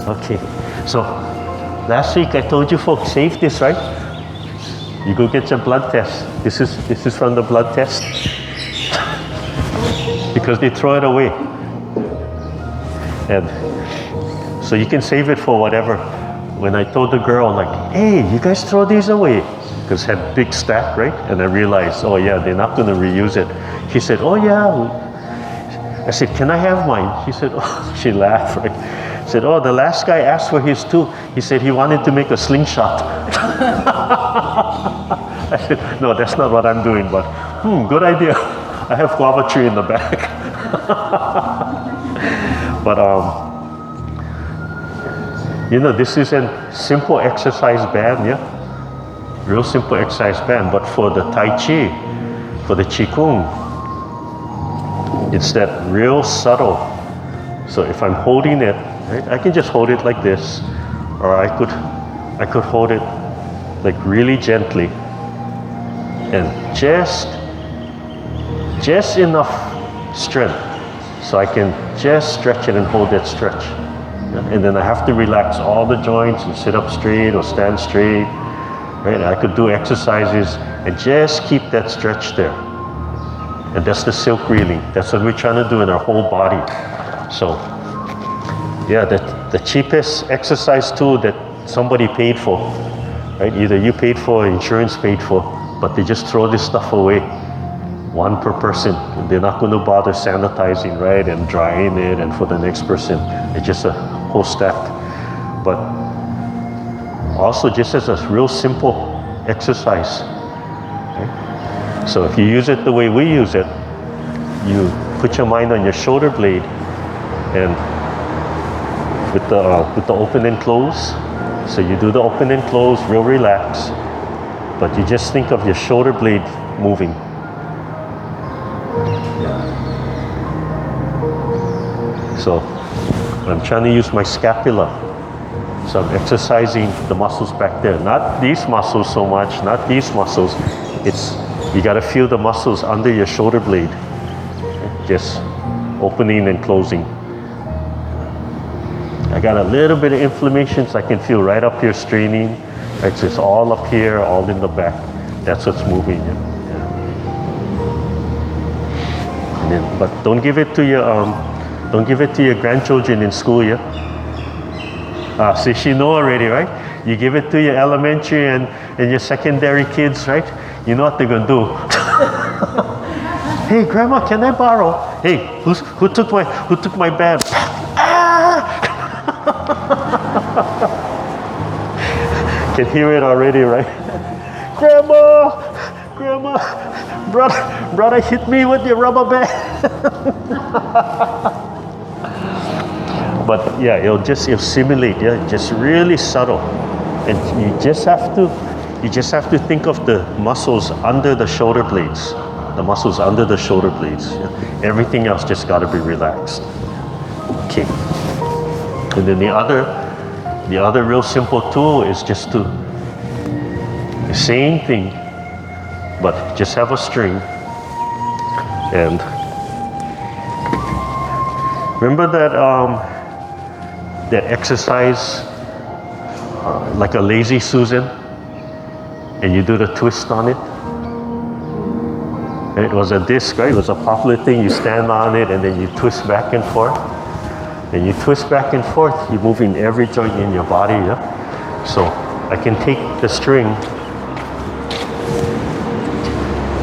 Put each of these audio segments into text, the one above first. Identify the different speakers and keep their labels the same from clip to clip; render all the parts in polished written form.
Speaker 1: Okay, so last week I told you folks, save this, right? You go get your blood test. This is from the blood test. Because they throw it away. And so you can save it for whatever. When I told the girl, like, hey, you guys throw these away. Because it had big stack, right? And I realized, oh yeah, they're not gonna reuse it. She said, oh yeah. I said, can I have mine? She said, oh, she laughed, right? I said, oh, the last guy asked for his too. He said he wanted to make a slingshot. I said, no, that's not what I'm doing, but good idea. I have guava tree in the back. But you know, this is a simple exercise band, yeah? Real simple exercise band, but for the Tai Chi, for the Qigong, it's that real subtle. So if I'm holding it, right, I can just hold it like this, or I could hold it like really gently, and just enough strength so I can just stretch it and hold that stretch. Yeah? And then I have to relax all the joints and sit up straight or stand straight. Right? I could do exercises and just keep that stretch there. And that's the silk reeling. That's what we're trying to do in our whole body. So, yeah, the cheapest exercise tool that somebody paid for, right? Either you paid for or insurance paid for, but they just throw this stuff away. One per person. They're not going to bother sanitizing, right, and drying it, and for the next person. It's just a whole stack. But also just as a real simple exercise. Okay? So if you use it the way we use it, you put your mind on your shoulder blade, and with the open and close. So you do the open and close, real relax, but you just think of your shoulder blade moving. So I'm trying to use my scapula. So I'm exercising the muscles back there. Not these muscles so much, not these muscles. It's, you gotta feel the muscles under your shoulder blade. Just opening and closing. I got a little bit of inflammation, so I can feel right up here straining. Right, so it's all up here, all in the back. That's what's moving. Yeah. And then, but don't give it to your grandchildren in school, yeah. So she know already, right? You give it to your elementary and your secondary kids, right? You know what they're gonna do. Hey, Grandma, can I borrow? Hey, who took my bag? Can hear it already, right? Grandma, brother hit me with your rubber band. But yeah, it'll simulate, yeah, just really subtle. And you just have to think of the muscles under the shoulder blades. The muscles under the shoulder blades. Yeah. Everything else just gotta be relaxed. Okay. And then the other real simple tool is just the same thing, but just have a string. And remember that exercise, like a lazy Susan, and you do the twist on it? It was a disc, right? It was a popular thing. You stand on it and then you twist back and forth. And you twist back and forth, you're moving every joint in your body, yeah? So I can take the string,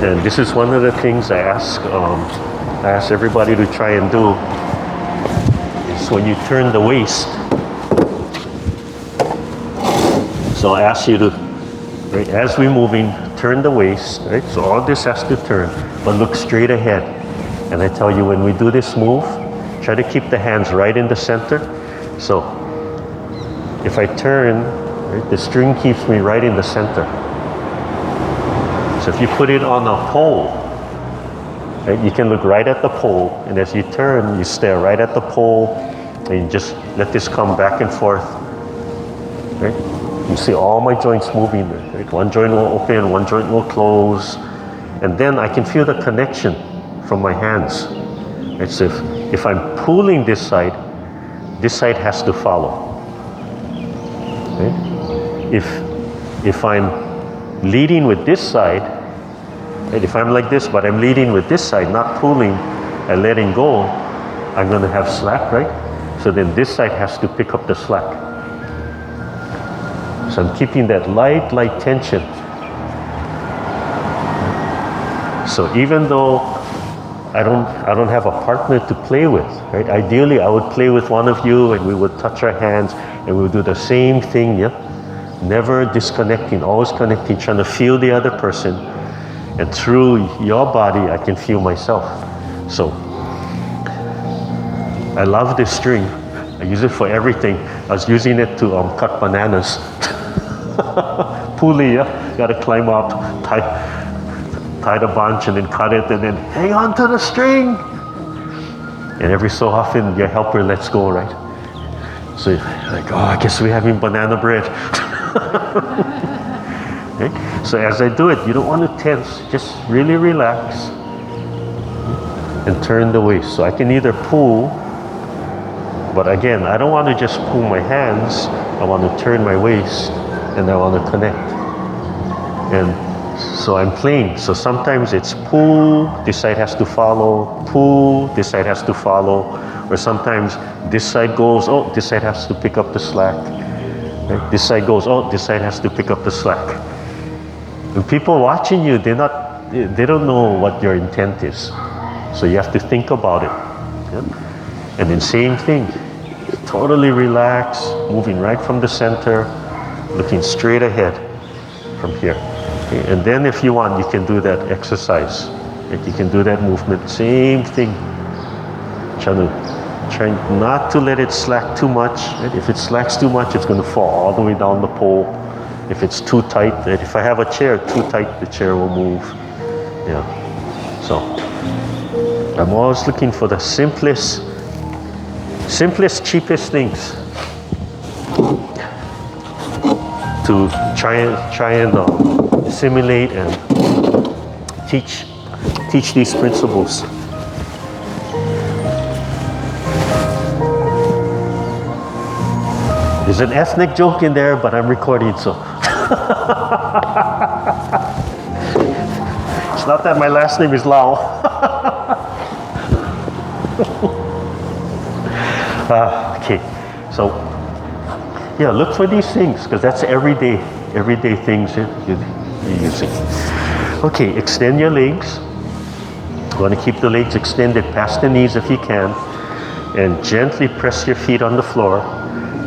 Speaker 1: and this is one of the things I ask everybody to try and do, is when you turn the waist. So I ask you to, right, as we're moving, turn the waist, right? So all this has to turn, but look straight ahead. And I tell you, when we do this move, try to keep the hands right in the center. So if I turn, right, the string keeps me right in the center. So if you put it on a pole, right, you can look right at the pole, and as you turn, you stare right at the pole, and you just let this come back and forth. Right? You see all my joints moving. Right? One joint will open, one joint will close, and then I can feel the connection from my hands. Right? So if I'm pulling this side has to follow. Right? If I'm leading with this side, right? If I'm like this, but I'm leading with this side, not pulling and letting go, I'm going to have slack, right? So then this side has to pick up the slack. So I'm keeping that light tension. So even though I don't have a partner to play with, right? Ideally, I would play with one of you and we would touch our hands and we would do the same thing, yeah? Never disconnecting, always connecting, trying to feel the other person. And through your body, I can feel myself. So I love this string. I use it for everything. I was using it to cut bananas. Pulley, yeah? Gotta climb up, tie the bunch and then cut it and then hang on to the string. And every so often your helper lets go, right? So you're like, oh, I guess we're having banana bread. Okay? So as I do it, you don't want to tense, just really relax and turn the waist. So I can either pull, but again, I don't want to just pull my hands. I want to turn my waist and I want to connect. And so I'm playing. So sometimes it's pull, this side has to follow, pull, this side has to follow. Or sometimes this side goes, oh, this side has to pick up the slack. Right? This side goes, oh, this side has to pick up the slack. And people watching you, they don't know what your intent is. So you have to think about it. Yeah? And then same thing, totally relax, moving right from the center, looking straight ahead from here. Okay? And then if you want, you can do that exercise. Right? You can do that movement, same thing. Trying not to let it slack too much. Right? If it slacks too much, it's going to fall all the way down the pole. If it's too tight, right? If I have a chair too tight, the chair will move. Yeah. So I'm always looking for the simplest, cheapest things to try and simulate and teach these principles. There's an ethnic joke in there, but I'm recording, so. It's not that my last name is Lau. Okay, so yeah, look for these things because that's everyday things you're using. Okay, extend your legs. You want to keep the legs extended past the knees if you can, and gently press your feet on the floor.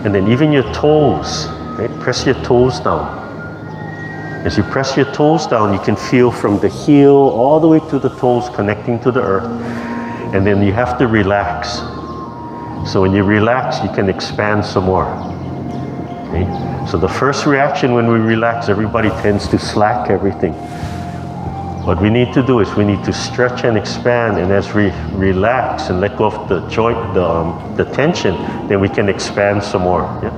Speaker 1: And then even your toes, right? Press your toes down. As you press your toes down, you can feel from the heel all the way to the toes connecting to the earth. And then you have to relax. So when you relax, you can expand some more. Okay? So the first reaction when we relax, everybody tends to slack everything. What we need to do is we need to stretch and expand, and as we relax and let go of the joint, the tension, then we can expand some more. Yeah?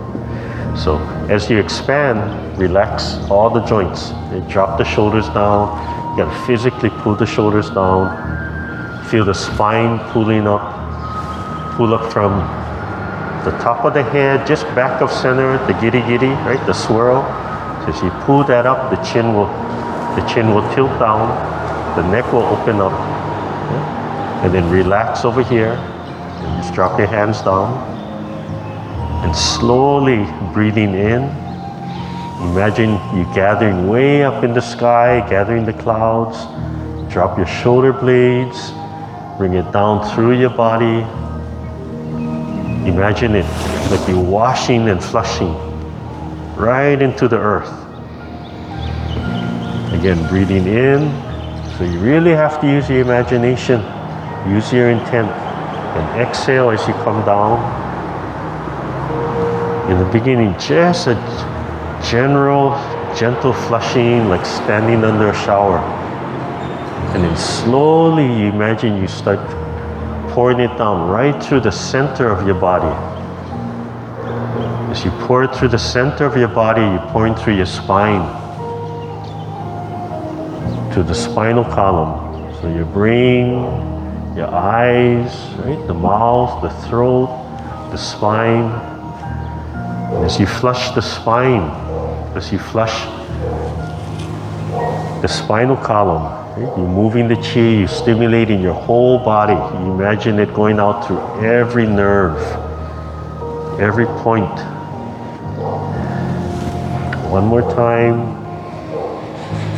Speaker 1: So as you expand, relax all the joints. You drop the shoulders down. You gotta physically pull the shoulders down. Feel the spine pulling up. Pull up from the top of the head, just back of center, the giddy, right? The swirl. So as you pull that up, the chin will tilt down, the neck will open up, yeah? And then relax over here, and just drop your hands down, and slowly breathing in, imagine you gathering way up in the sky, gathering the clouds, drop your shoulder blades, bring it down through your body, imagine it like you're washing and flushing right into the earth. Again, breathing in, so you really have to use your imagination, use your intent, and exhale as you come down. In the beginning, just a general, gentle flushing, like standing under a shower. And then slowly you imagine you start pouring it down right through the center of your body. As you pour it through the center of your body, you're pouring through your spine, to the spinal column. So your brain, your eyes, right? The mouth, the throat, the spine. As you flush the spine, as you flush the spinal column, right? You're moving the chi, you're stimulating your whole body. You imagine it going out through every nerve, every point. One more time.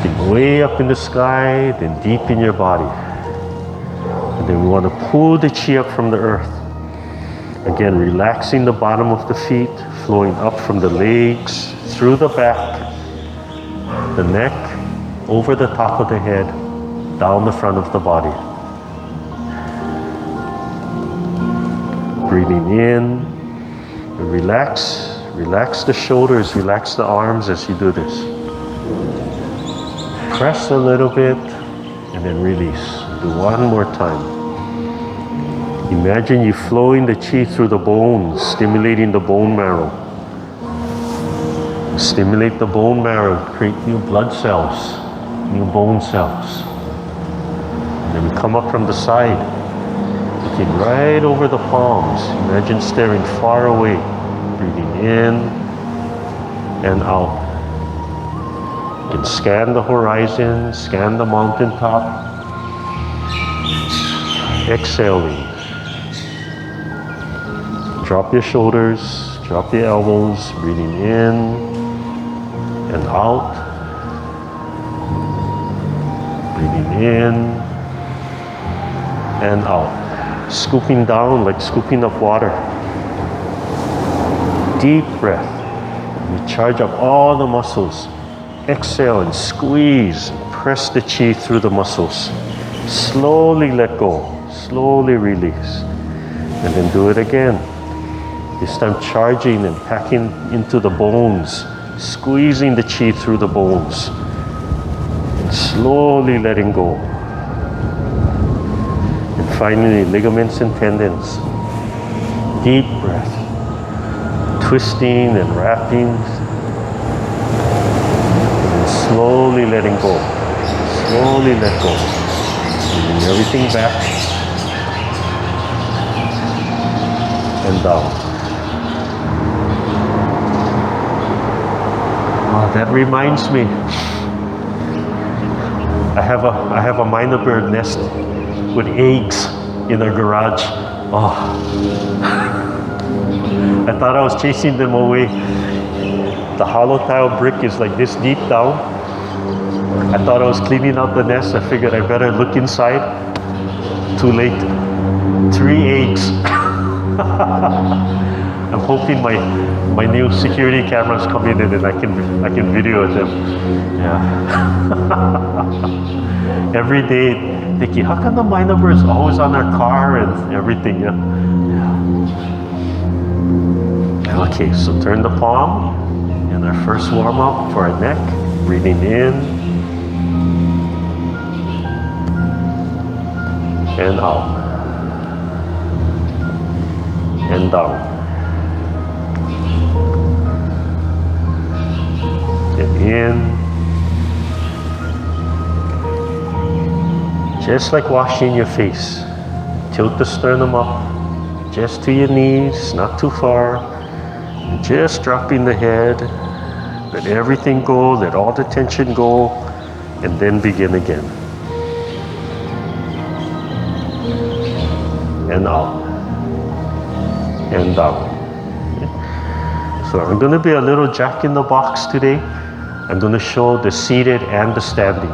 Speaker 1: Think way up in the sky, then deep in your body. And then we want to pull the chi up from the earth. Again, relaxing the bottom of the feet, flowing up from the legs, through the back, the neck, over the top of the head, down the front of the body. Breathing in, and relax the shoulders, relax the arms as you do this. Press a little bit, and then release. Do one more time. Imagine you flowing the chi through the bones, stimulating the bone marrow. Stimulate the bone marrow, create new blood cells, new bone cells. And then we come up from the side, looking right over the palms. Imagine staring far away, breathing in and out. You can scan the horizon, scan the mountaintop. Exhaling. Drop your shoulders, drop your elbows, breathing in and out. Breathing in and out. Scooping down like scooping up water. Deep breath. You charge up all the muscles. Exhale and squeeze. Press the chi through the muscles. Slowly let go. Slowly release. And then do it again. This time charging and packing into the bones, squeezing the chi through the bones, and slowly letting go. And finally, ligaments and tendons. Deep breath, twisting and wrapping, and slowly letting go. Slowly let go. Bringing everything back and down. Oh, that reminds me. I have a minor bird nest with eggs in our garage. Oh, I thought I was chasing them away. The hollow tile brick is like this deep down. I thought I was cleaning out the nest. I figured I better look inside. Too late. 3 eggs. I'm hoping my new security cameras come in and then I can video them. Yeah. Every day thinking, how come the minor bird's always on our car and everything? Yeah. Okay, so turn the palm in our first warm up for our neck. Breathing in and out and down. In, just like washing your face. Tilt the sternum up, just to your knees, not too far. Just dropping the head. Let everything go, let all the tension go, and then begin again. And out, and down. Okay. So I'm going to be a little jack in the box today. I'm going to show the seated and the standing.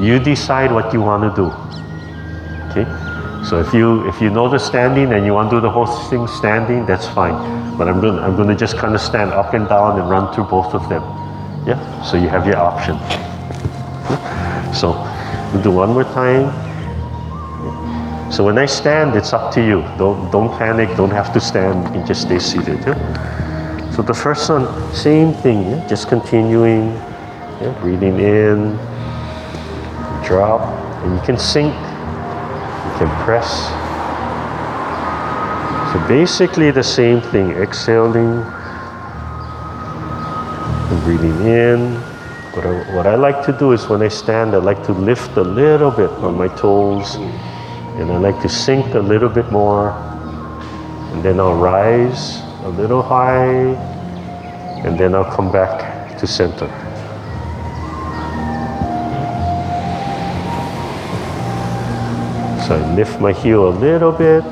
Speaker 1: You decide what you want to do. Okay? So if you know the standing and you want to do the whole thing standing, that's fine. But I'm going to just kind of stand up and down and run through both of them. Yeah? So you have your option. Okay? So we'll do one more time. So when I stand, it's up to you. Don't panic. Don't have to stand. You can just stay seated. Yeah? So the first one, same thing, yeah? Just continuing, yeah? Breathing in, drop, and you can sink, you can press. So basically the same thing, exhaling, and breathing in. What I like to do is when I stand, I like to lift a little bit on my toes, and I like to sink a little bit more, and then I'll rise a little high, And then I'll come back to center. So I lift my heel a little bit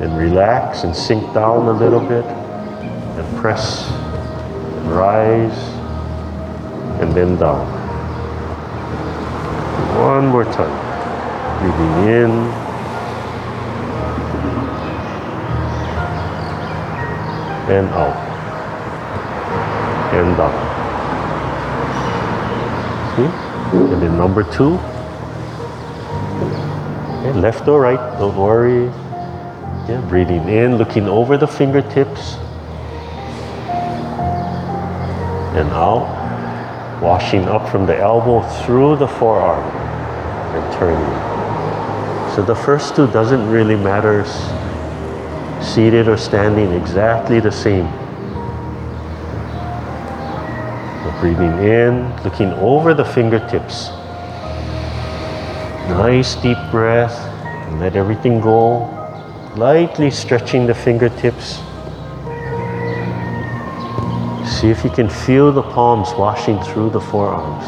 Speaker 1: and relax and sink down a little bit and press, and rise, and then down. One more time. Breathing in and out and down. See? And then number 2. Okay, left or right, don't worry. Yeah, breathing in, looking over the fingertips and out, washing up from the elbow through the forearm and turning. So the first 2 doesn't really matter, seated or standing, exactly the same. So breathing in, looking over the fingertips. Nice deep breath, and let everything go. Lightly stretching the fingertips. See if you can feel the palms washing through the forearms.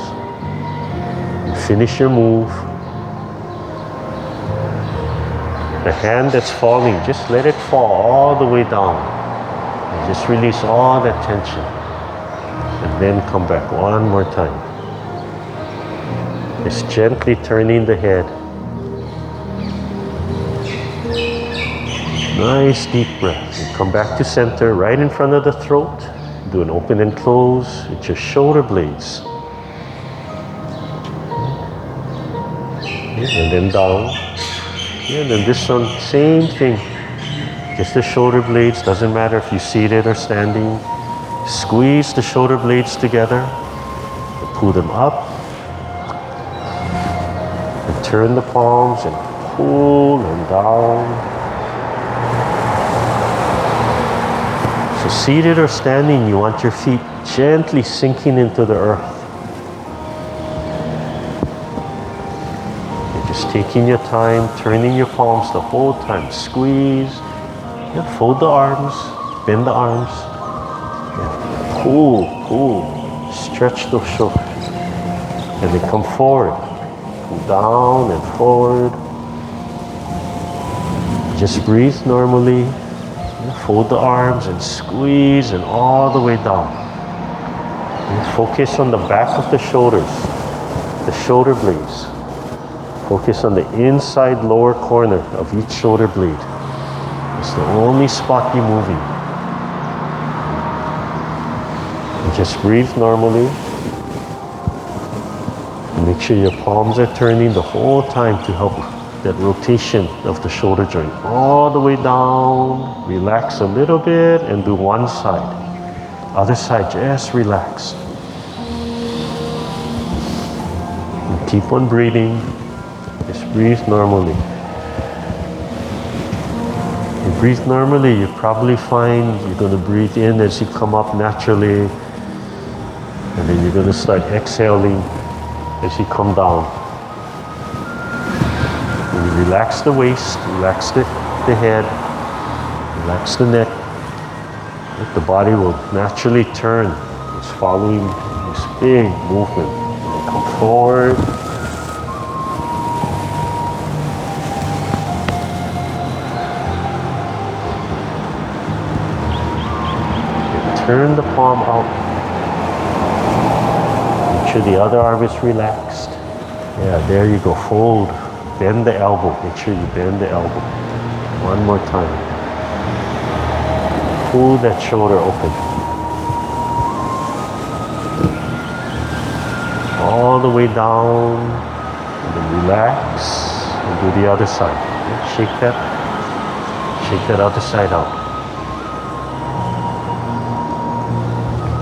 Speaker 1: And finish your move. The hand that's falling, just let it fall all the way down. And just release all that tension. And then come back one more time. Just gently turning the head. Nice deep breath. And come back to center, right in front of the throat. Do an open and close with your shoulder blades. Okay, and then down. Yeah, and then this one, same thing. Just the shoulder blades, doesn't matter if you're seated or standing. Squeeze the shoulder blades together. And pull them up. And turn the palms and pull and down. So seated or standing, you want your feet gently sinking into the earth. You're just taking your time, turning your palms the whole time. Squeeze, yeah, fold the arms, bend the arms. Yeah. Pull, stretch those shoulders. And then come forward. Pull down and forward. Just breathe normally. Fold the arms and squeeze and all the way down. And focus on the back of the shoulders, the shoulder blades. Focus on the inside lower corner of each shoulder blade. It's the only spot you're moving. And just breathe normally. And make sure your palms are turning the whole time to help that rotation of the shoulder joint all the way down. Relax a little bit and do one side. Other side, just relax. And keep on breathing. Just breathe normally. You breathe normally, you probably find you're going to breathe in as you come up naturally, and then you're going to start exhaling as you come down. Relax the waist, relax the head, relax the neck. The body will naturally turn. It's following this big movement. And come forward. And turn the palm out. Make sure the other arm is relaxed. Yeah, there you go. Fold. Bend the elbow. Make sure you bend the elbow. One more time. Pull that shoulder open. All the way down. And then relax. And do the other side. Shake that other side out.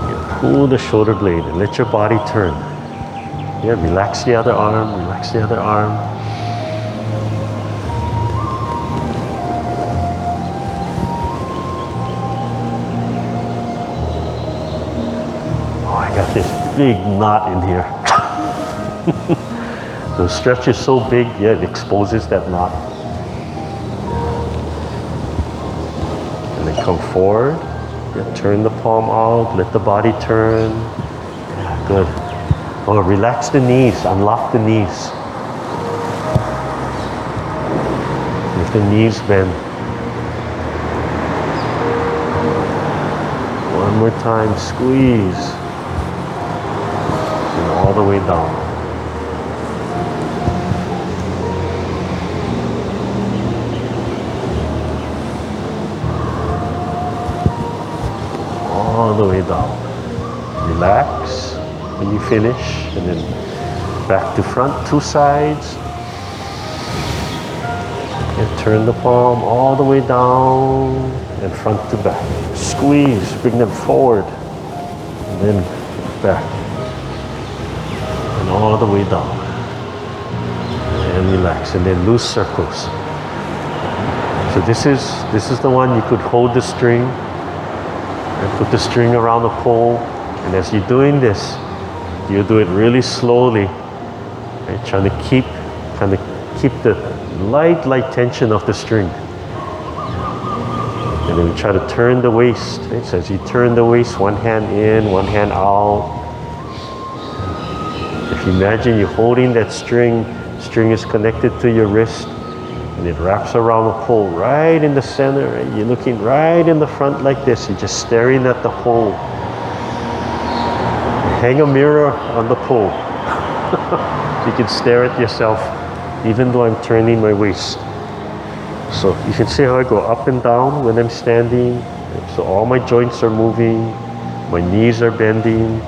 Speaker 1: Yeah, pull the shoulder blade and let your body turn. Yeah, relax the other arm. Relax the other arm. Got this big knot in here. The stretch is so big, yeah, it exposes that knot. And then come forward, Yeah, turn the palm out, let the body turn. Yeah, good. Oh, relax the knees, unlock the knees. If the knees bend. One more time, squeeze. And all the way down. All the way down. Relax when you finish, and then back to front, 2 sides. And turn the palm all the way down and front to back. Squeeze, bring them forward, and then back. And all the way down. And relax, and then loose circles. So this is the one you could hold the string and put the string around the pole. And as you're doing this, you do it really slowly, right? Trying to keep the light tension of the string. And then we try to turn the waist, right? So as you turn the waist, one hand in, one hand out. If you imagine you're holding that string is connected to your wrist, and it wraps around the pole right in the center, right? You're looking right in the front like this, you're just staring at the pole. Hang a mirror on the pole. You can stare at yourself even though I'm turning my waist. So you can see how I go up and down when I'm standing. So all my joints are moving, my knees are bending,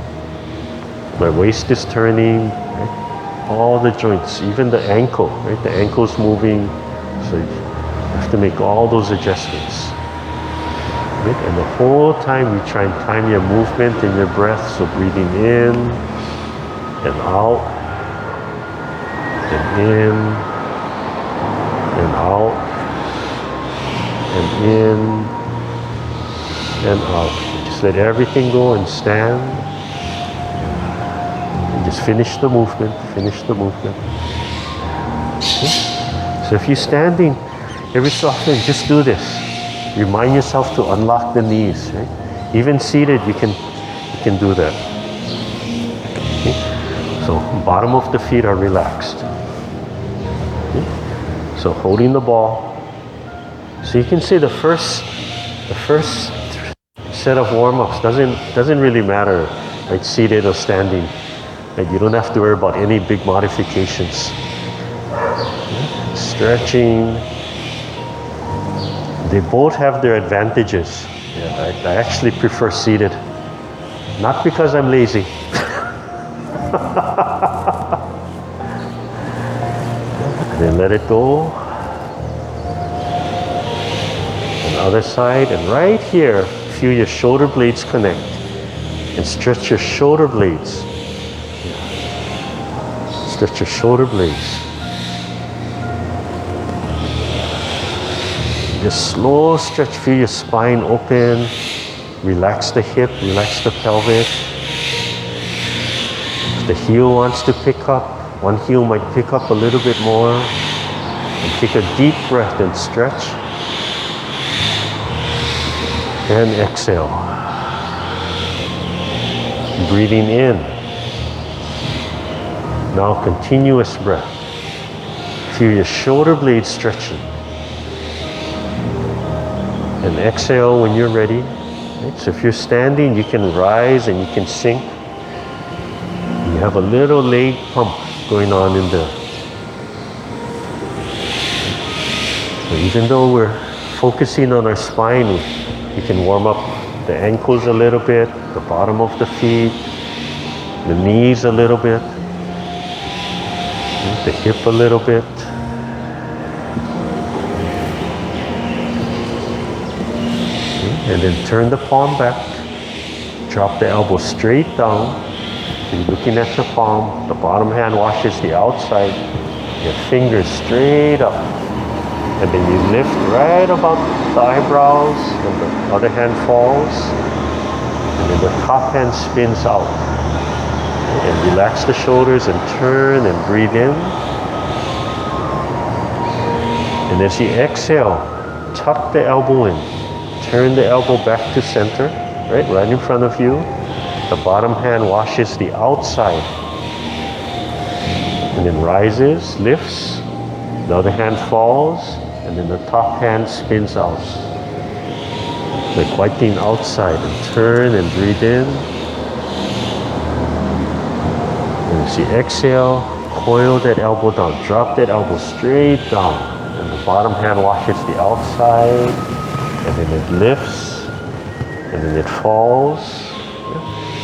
Speaker 1: my waist is turning, right? All the joints, even the ankle, right? The ankle's moving. So you have to make all those adjustments. Right? And the whole time you try and time your movement and your breath. So breathing in and out, and in and out, and in and out. Just let everything go and stand. And just finish the movement, finish the movement. Okay? So if you're standing, every so often just do this. Remind yourself to unlock the knees, right? Even seated, you can do that. Okay? So bottom of the feet are relaxed. Okay? So holding the ball. So you can see the first set of warm-ups doesn't really matter, right? Seated or standing. Right? You don't have to worry about any big modifications. Okay? Stretching. They both have their advantages. Yeah, I actually prefer seated. Not because I'm lazy. Then let it go. And other side, and right here, feel your shoulder blades connect. And stretch your shoulder blades. Stretch your shoulder blades. Just slow stretch, feel your spine open. Relax the hip, relax the pelvic. If the heel wants to pick up, one heel might pick up a little bit more. And take a deep breath and stretch. And exhale. Breathing in. Now continuous breath. Feel your shoulder blades stretching. And exhale when you're ready. Right? So if you're standing, you can rise and you can sink. You have a little leg pump going on in there. So even though we're focusing on our spine, you can warm up the ankles a little bit, the bottom of the feet, the knees a little bit, the hip a little bit. And then turn the palm back, drop the elbow straight down. So you're looking at your palm, the bottom hand washes the outside, your fingers straight up. And then you lift right about the eyebrows, and the other hand falls. And then the top hand spins out. And relax the shoulders and turn and breathe in. And as you exhale, tuck the elbow in. turn the elbow back to center, right in front of you. The bottom hand washes the outside. And then rises, lifts. The other hand falls, and then the top hand spins out. Like wiping outside, and turn and breathe in. And as you exhale, coil that elbow down. Drop that elbow straight down. And the bottom hand washes the outside, and then it lifts, and then it falls,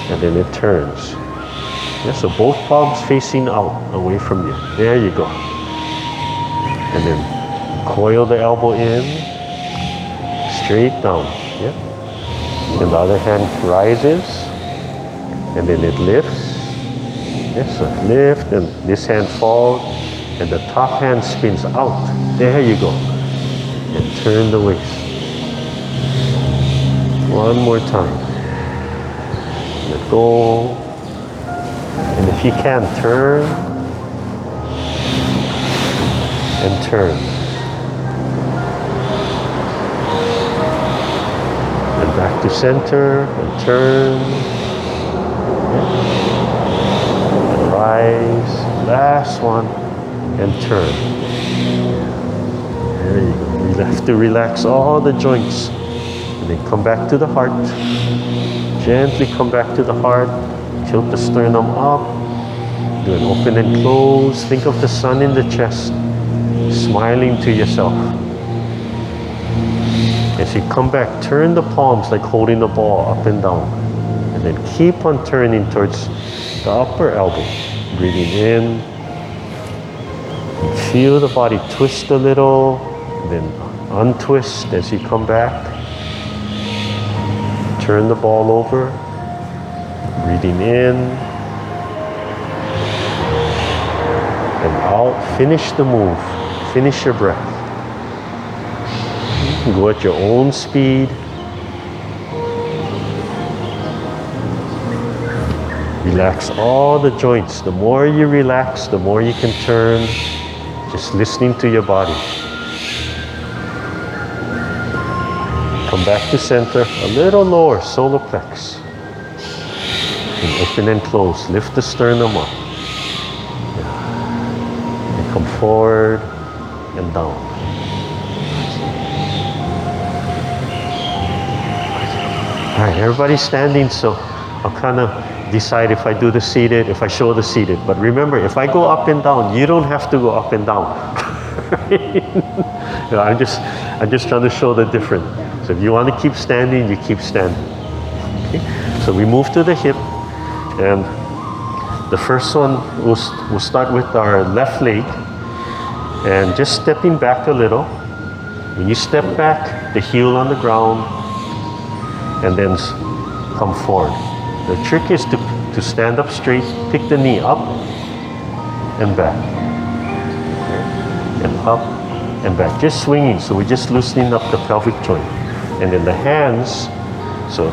Speaker 1: and then it turns. Yeah, so both palms facing out, away from you. There you go. And then coil the elbow in, straight down. Yeah. And the other hand rises, and then it lifts. Yeah, so lift, and this hand falls, and the top hand spins out. There you go. And turn the waist. One more time. Let go. And if you can, turn and turn. And back to center and turn. And rise. Last one. And turn. There you go. You have to relax all the joints. And then come back to the heart. Gently come back to the heart. Tilt the sternum up. Do an open and close. Think of the sun in the chest. Smiling to yourself. As you come back, turn the palms like holding the ball up and down. And then keep on turning towards the upper elbow. Breathing in. And feel the body twist a little. Then untwist as you come back. Turn the ball over. Breathing in and out. Finish the move. Finish your breath. You can go at your own speed. Relax all the joints. The more you relax, the more you can turn. Just listening to your body. Come back to center. A little lower, solar plex. And open and close. Lift the sternum up. And come forward and down. Alright, everybody's standing, so I'll kind of decide if I do the seated, if I show the seated. But remember, if I go up and down, you don't have to go up and down. I'm just trying to show the difference. So if you want to keep standing, you keep standing. Okay? So we move to the hip. And the first one, we'll start with our left leg. And just stepping back a little. When you step back, the heel on the ground. And then come forward. The trick is to stand up straight, pick the knee up and back. Okay. And up and back. Just swinging, so we're just loosening up the pelvic joint. And then the hands, so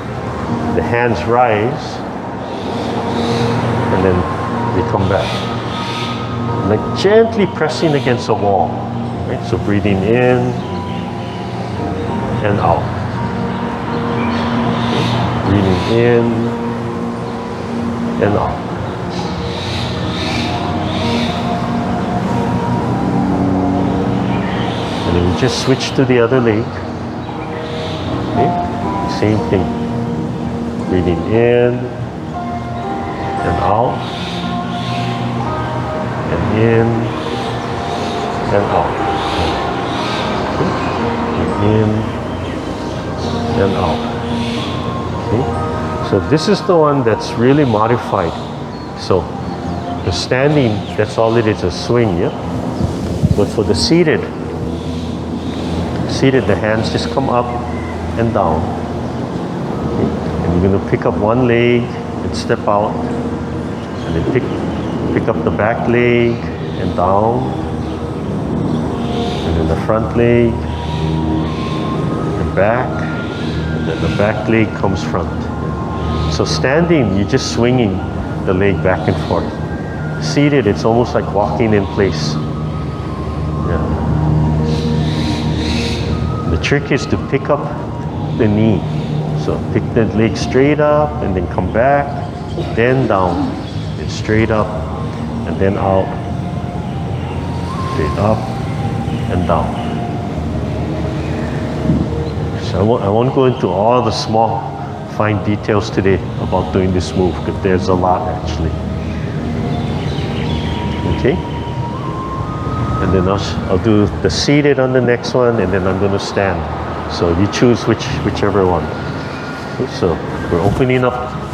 Speaker 1: the hands rise. And then we come back. Like gently pressing against a wall. Right? So breathing in and out. Okay. Breathing in and out. And then we just switch to the other leg. Okay. Same thing. Breathing in and out, and in, and out. Okay. And in, and out. Okay. So this is the one that's really modified. So the standing, that's all it is, a swing, yeah? But for the seated, the hands just come up and down. Okay. And you're going to pick up one leg and step out. And then pick up the back leg and down. And then the front leg and back. And then the back leg comes front. So standing, you're just swinging the leg back and forth. Seated, it's almost like walking in place. Yeah. The trick is to pick up the knee. So pick the leg straight up and then come back, then down, then straight up and then out, straight up and down. So I won't go into all the small fine details today about doing this move, because there's a lot actually. Okay, and then I'll do the seated on the next one, and then I'm going to stand. So you choose whichever one. Okay, so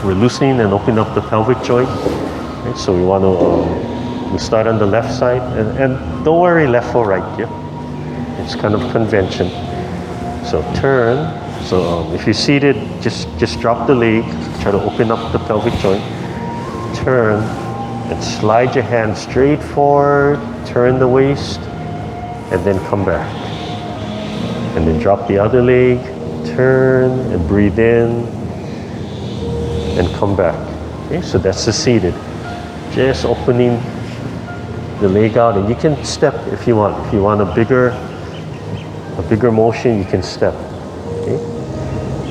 Speaker 1: we're loosening and opening up the pelvic joint. Okay, so we want to we start on the left side, and don't worry left or right. Yeah, it's kind of convention. So turn. So if you're seated, just drop the leg, try to open up the pelvic joint, turn, and slide your hand straight forward, turn the waist, and then come back. And then drop the other leg, turn, and breathe in, and come back. Okay, so that's the seated. Just opening the leg out, and you can step if you want. If you want a bigger motion, you can step. Okay?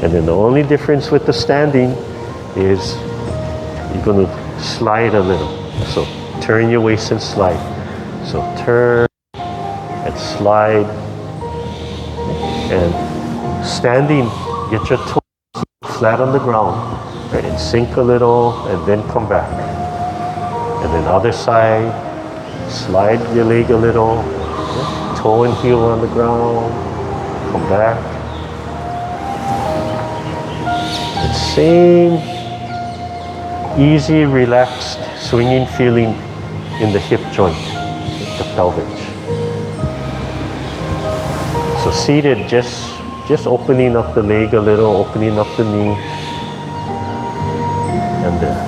Speaker 1: And then the only difference with the standing is you're going to slide a little. So turn your waist and slide. So turn and slide. And standing, get your toes flat on the ground, right, and sink a little and then come back. And then other side, slide your leg a little, toe and heel on the ground, come back. And same easy, relaxed, swinging feeling in the hip joint, the pelvic. So seated, just opening up the leg a little, opening up the knee, and there.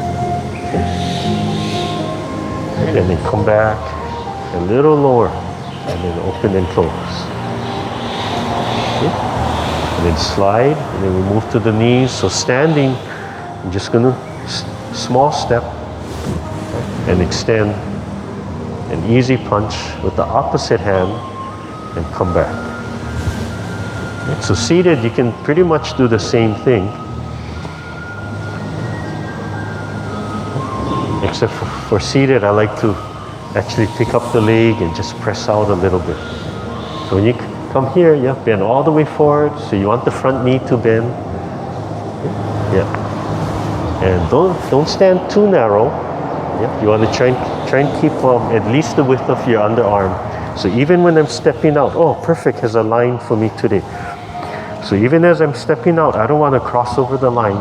Speaker 1: Okay. And then come back a little lower, and then open and close. Okay. And then slide, and then we move to the knees. So standing, I'm just gonna small step and extend an easy punch with the opposite hand and come back. Okay. So seated, you can pretty much do the same thing, except for seated, I like to actually pick up the leg and just press out a little bit. So when you come here, yeah, bend all the way forward. So you want the front knee to bend. Yeah. And don't stand too narrow. Yeah. You want to try and keep at least the width of your underarm. So even when I'm stepping out, oh, perfect, has a line for me today. So even as I'm stepping out, I don't want to cross over the line.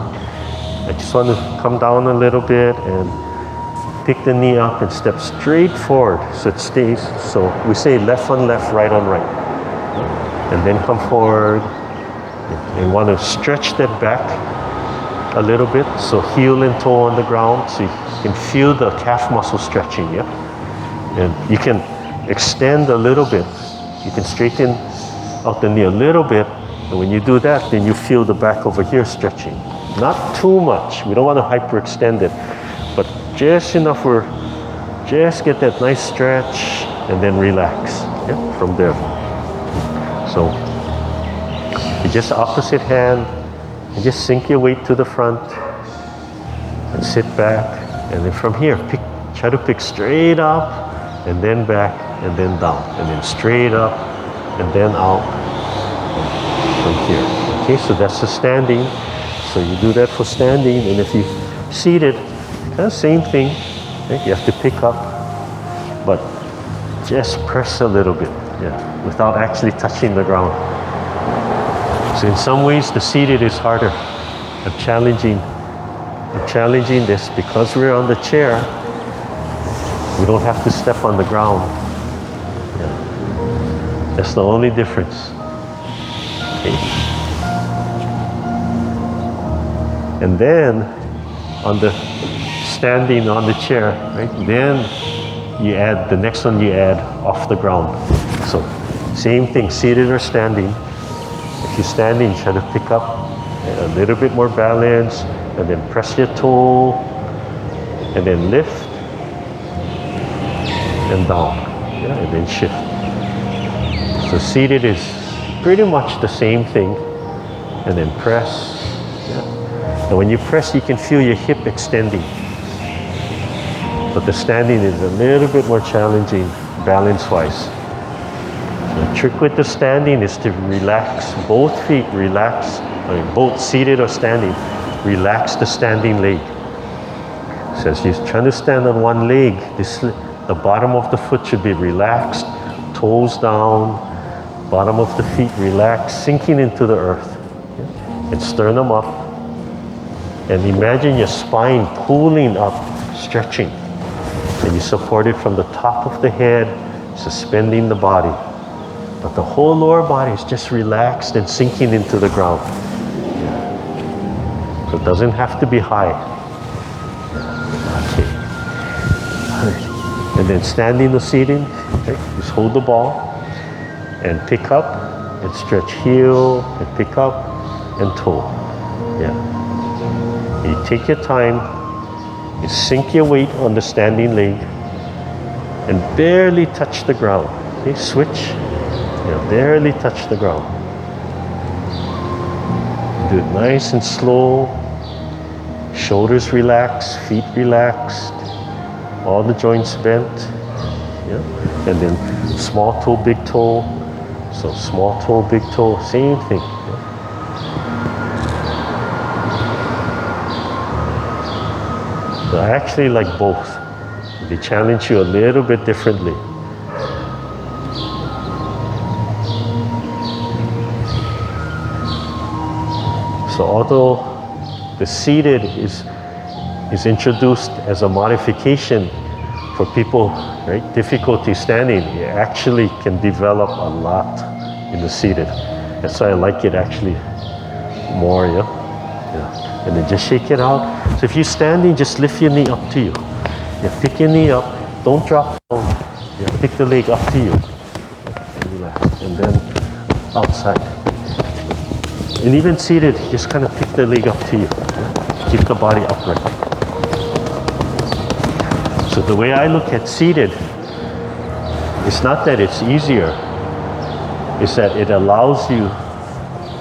Speaker 1: I just want to come down a little bit and pick the knee up and step straight forward so it stays. So we say left on left, right on right. And then come forward. And want to stretch that back a little bit. So heel and toe on the ground, so you can feel the calf muscle stretching, yeah? And you can extend a little bit. You can straighten out the knee a little bit. And when you do that, then you feel the back over here stretching. Not too much. We don't want to hyperextend it. But just enough where just get that nice stretch and then relax, yeah, from there. So you just opposite hand and just sink your weight to the front and sit back, and then from here try to pick straight up and then back and then down and then straight up and then out from here. Okay, so that's the standing. So you do that for standing, and if you seated, kind of same thing. Okay? You have to pick up, but just press a little bit, yeah, without actually touching the ground. So in some ways, the seated is harder. I'm challenging this because we're on the chair. We don't have to step on the ground. Yeah. That's the only difference. Okay. And then on the standing on the chair, right? Then you add the next one. You add off the ground. So same thing, seated or standing. If you're standing, try to pick up a little bit more balance, and then press your toe, and then lift and down, yeah, and then shift. So seated is pretty much the same thing, and then press. And when you press, you can feel your hip extending. But the standing is a little bit more challenging balance-wise. The trick with the standing is to relax both feet, both seated or standing, relax the standing leg. So as you're trying to stand on one leg, the bottom of the foot should be relaxed, toes down, bottom of the feet relaxed, sinking into the earth. And sternum up. And imagine your spine pulling up, stretching. And you support it from the top of the head, suspending the body. But the whole lower body is just relaxed and sinking into the ground. So it doesn't have to be high. Okay. And then standing or seating, okay, just hold the ball and pick up and stretch heel and pick up and toe. Yeah. You take your time, you sink your weight on the standing leg and barely touch the ground. Okay, switch. Yeah, barely touch the ground. Do it nice and slow. Shoulders relaxed, feet relaxed, all the joints bent. Yeah. And then small toe, big toe. So small toe, big toe, same thing. Yeah. So I actually like both. They challenge you a little bit differently. So although the seated is introduced as a modification for people, right, difficulty standing, it actually can develop a lot in the seated. That's why I like it actually more, yeah. And then just shake it out. So if you're standing, just lift your knee up to you. Yeah, pick your knee up, don't drop down. Yeah, pick the leg up to you. Relax. And then outside. And even seated, just kind of pick the leg up to you. Yeah? Keep the body upright. So the way I look at seated, it's not that it's easier, it's that it allows you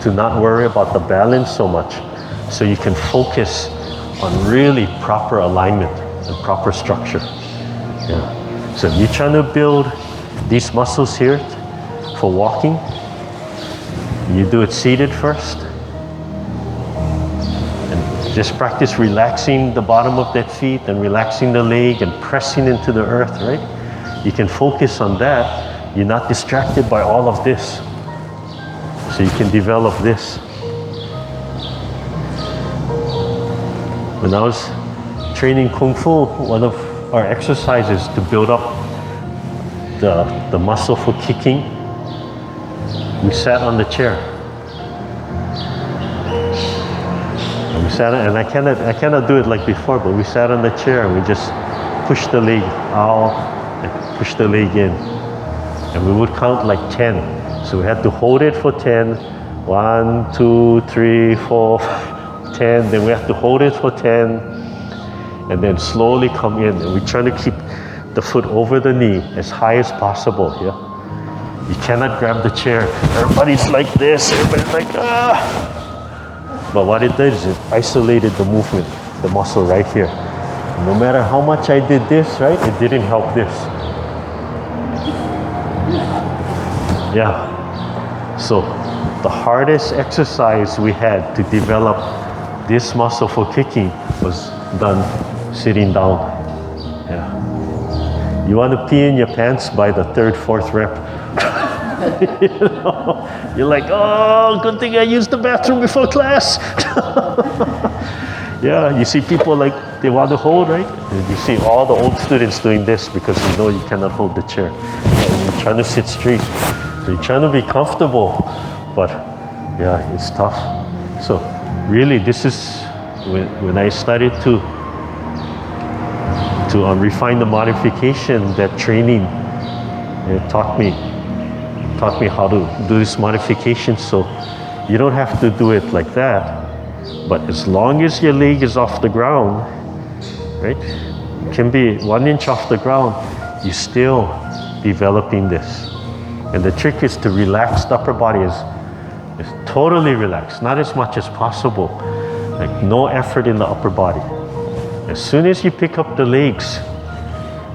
Speaker 1: to not worry about the balance so much, so you can focus on really proper alignment and proper structure. Yeah. So if you're trying to build these muscles here for walking, you do it seated first. And just practice relaxing the bottom of that feet and relaxing the leg and pressing into the earth, right? You can focus on that. You're not distracted by all of this. So you can develop this. When I was training Kung Fu, one of our exercises to build up the muscle for kicking, we sat on the chair. And we sat, and I cannot do it like before, but we sat on the chair and we just pushed the leg out and push the leg in. And we would count like 10. So we had to hold it for 10. 1, 2, 3, 4, 10. Then we have to hold it for 10. And then slowly come in. And we're trying to keep the foot over the knee as high as possible. Yeah. You cannot grab the chair. Everybody's like this. Everybody's like, ah. But what it did is it isolated the movement, the muscle right here. No matter how much I did this, right, it didn't help this. Yeah. So the hardest exercise we had to develop this muscle for kicking was done sitting down. Yeah. You want to pee in your pants by the 3rd, 4th rep. You know? You're like, oh, good thing I used the bathroom before class. Yeah, you see people like, they want to hold, right? And you see all the old students doing this because you know you cannot hold the chair. And you're trying to sit straight. So you're trying to be comfortable, but yeah, it's tough. So really, this is when I started to refine the modification, that training, it taught me how to do this modification. So you don't have to do it like that, but as long as your leg is off the ground, right? It can be 1 inch off the ground, you're still developing this. And the trick is to relax the upper body It's totally relaxed, not as much as possible. Like no effort in the upper body. As soon as you pick up the legs,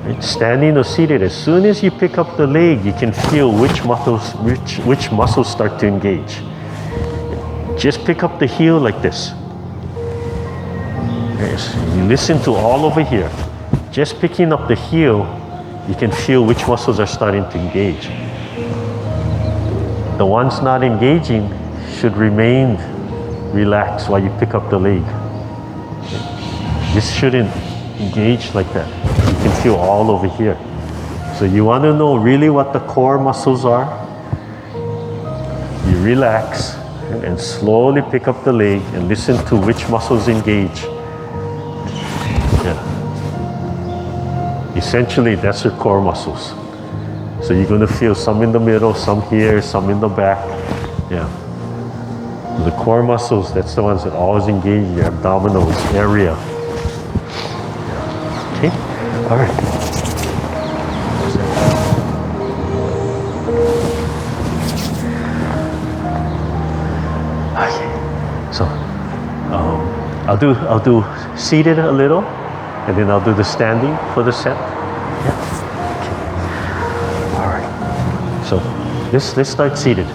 Speaker 1: right, standing or seated, as soon as you pick up the leg, you can feel which muscles start to engage. Just pick up the heel like this. Yes. You listen to all over here. Just picking up the heel, you can feel which muscles are starting to engage. The ones not engaging should remain relaxed while you pick up the leg. This shouldn't engage like that. You can feel all over here. So you want to know really what the core muscles are. You relax and slowly pick up the leg and listen to which muscles engage. Yeah. Essentially, that's your core muscles. So you're going to feel some in the middle, some here, some in the back. Yeah. The core muscles, that's the ones that always engage your abdominal area. Okay? All right. Okay. So, I'll do seated a little, and then I'll do the standing for the set. Yeah. Okay. All right. So, let's start seated.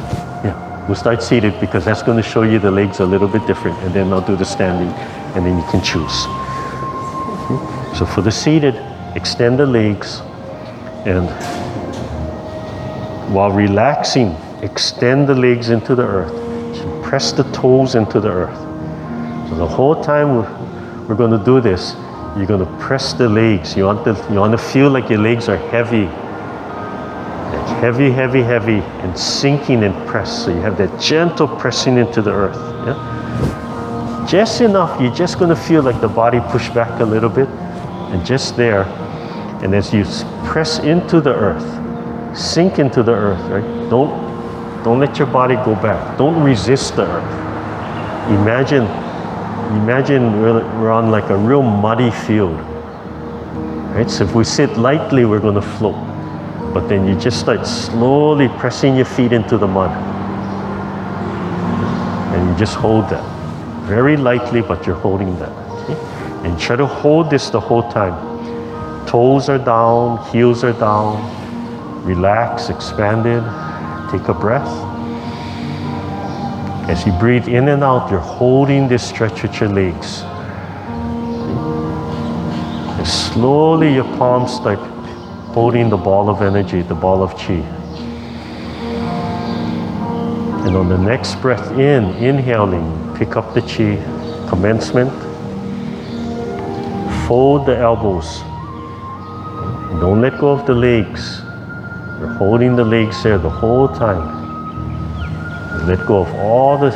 Speaker 1: We'll start seated because that's going to show you the legs a little bit different, and then I'll do the standing, and then you can choose. Okay. So for the seated, extend the legs, and while relaxing, extend the legs into the earth. Press the toes into the earth. So the whole time we're going to do this, you're going to press the legs. You want to feel like your legs are heavy. Heavy, heavy, heavy, and sinking and press. So you have that gentle pressing into the earth. Yeah? Just enough, you're just going to feel like the body push back a little bit, and just there. And as you press into the earth, sink into the earth, right? Don't let your body go back. Don't resist the earth. Imagine we're on like a real muddy field, right? So if we sit lightly, we're going to float. But then you just start slowly pressing your feet into the mud. And you just hold that. Very lightly, but you're holding that. Okay? And try to hold this the whole time. Toes are down, heels are down. Relax, expanded. Take a breath. As you breathe in and out, you're holding this stretch with your legs. Okay? And slowly your palms start holding the ball of energy, the ball of chi. And on the next breath in, inhaling, pick up the chi, commencement. Fold the elbows. Don't let go of the legs. You're holding the legs there the whole time. Let go of all the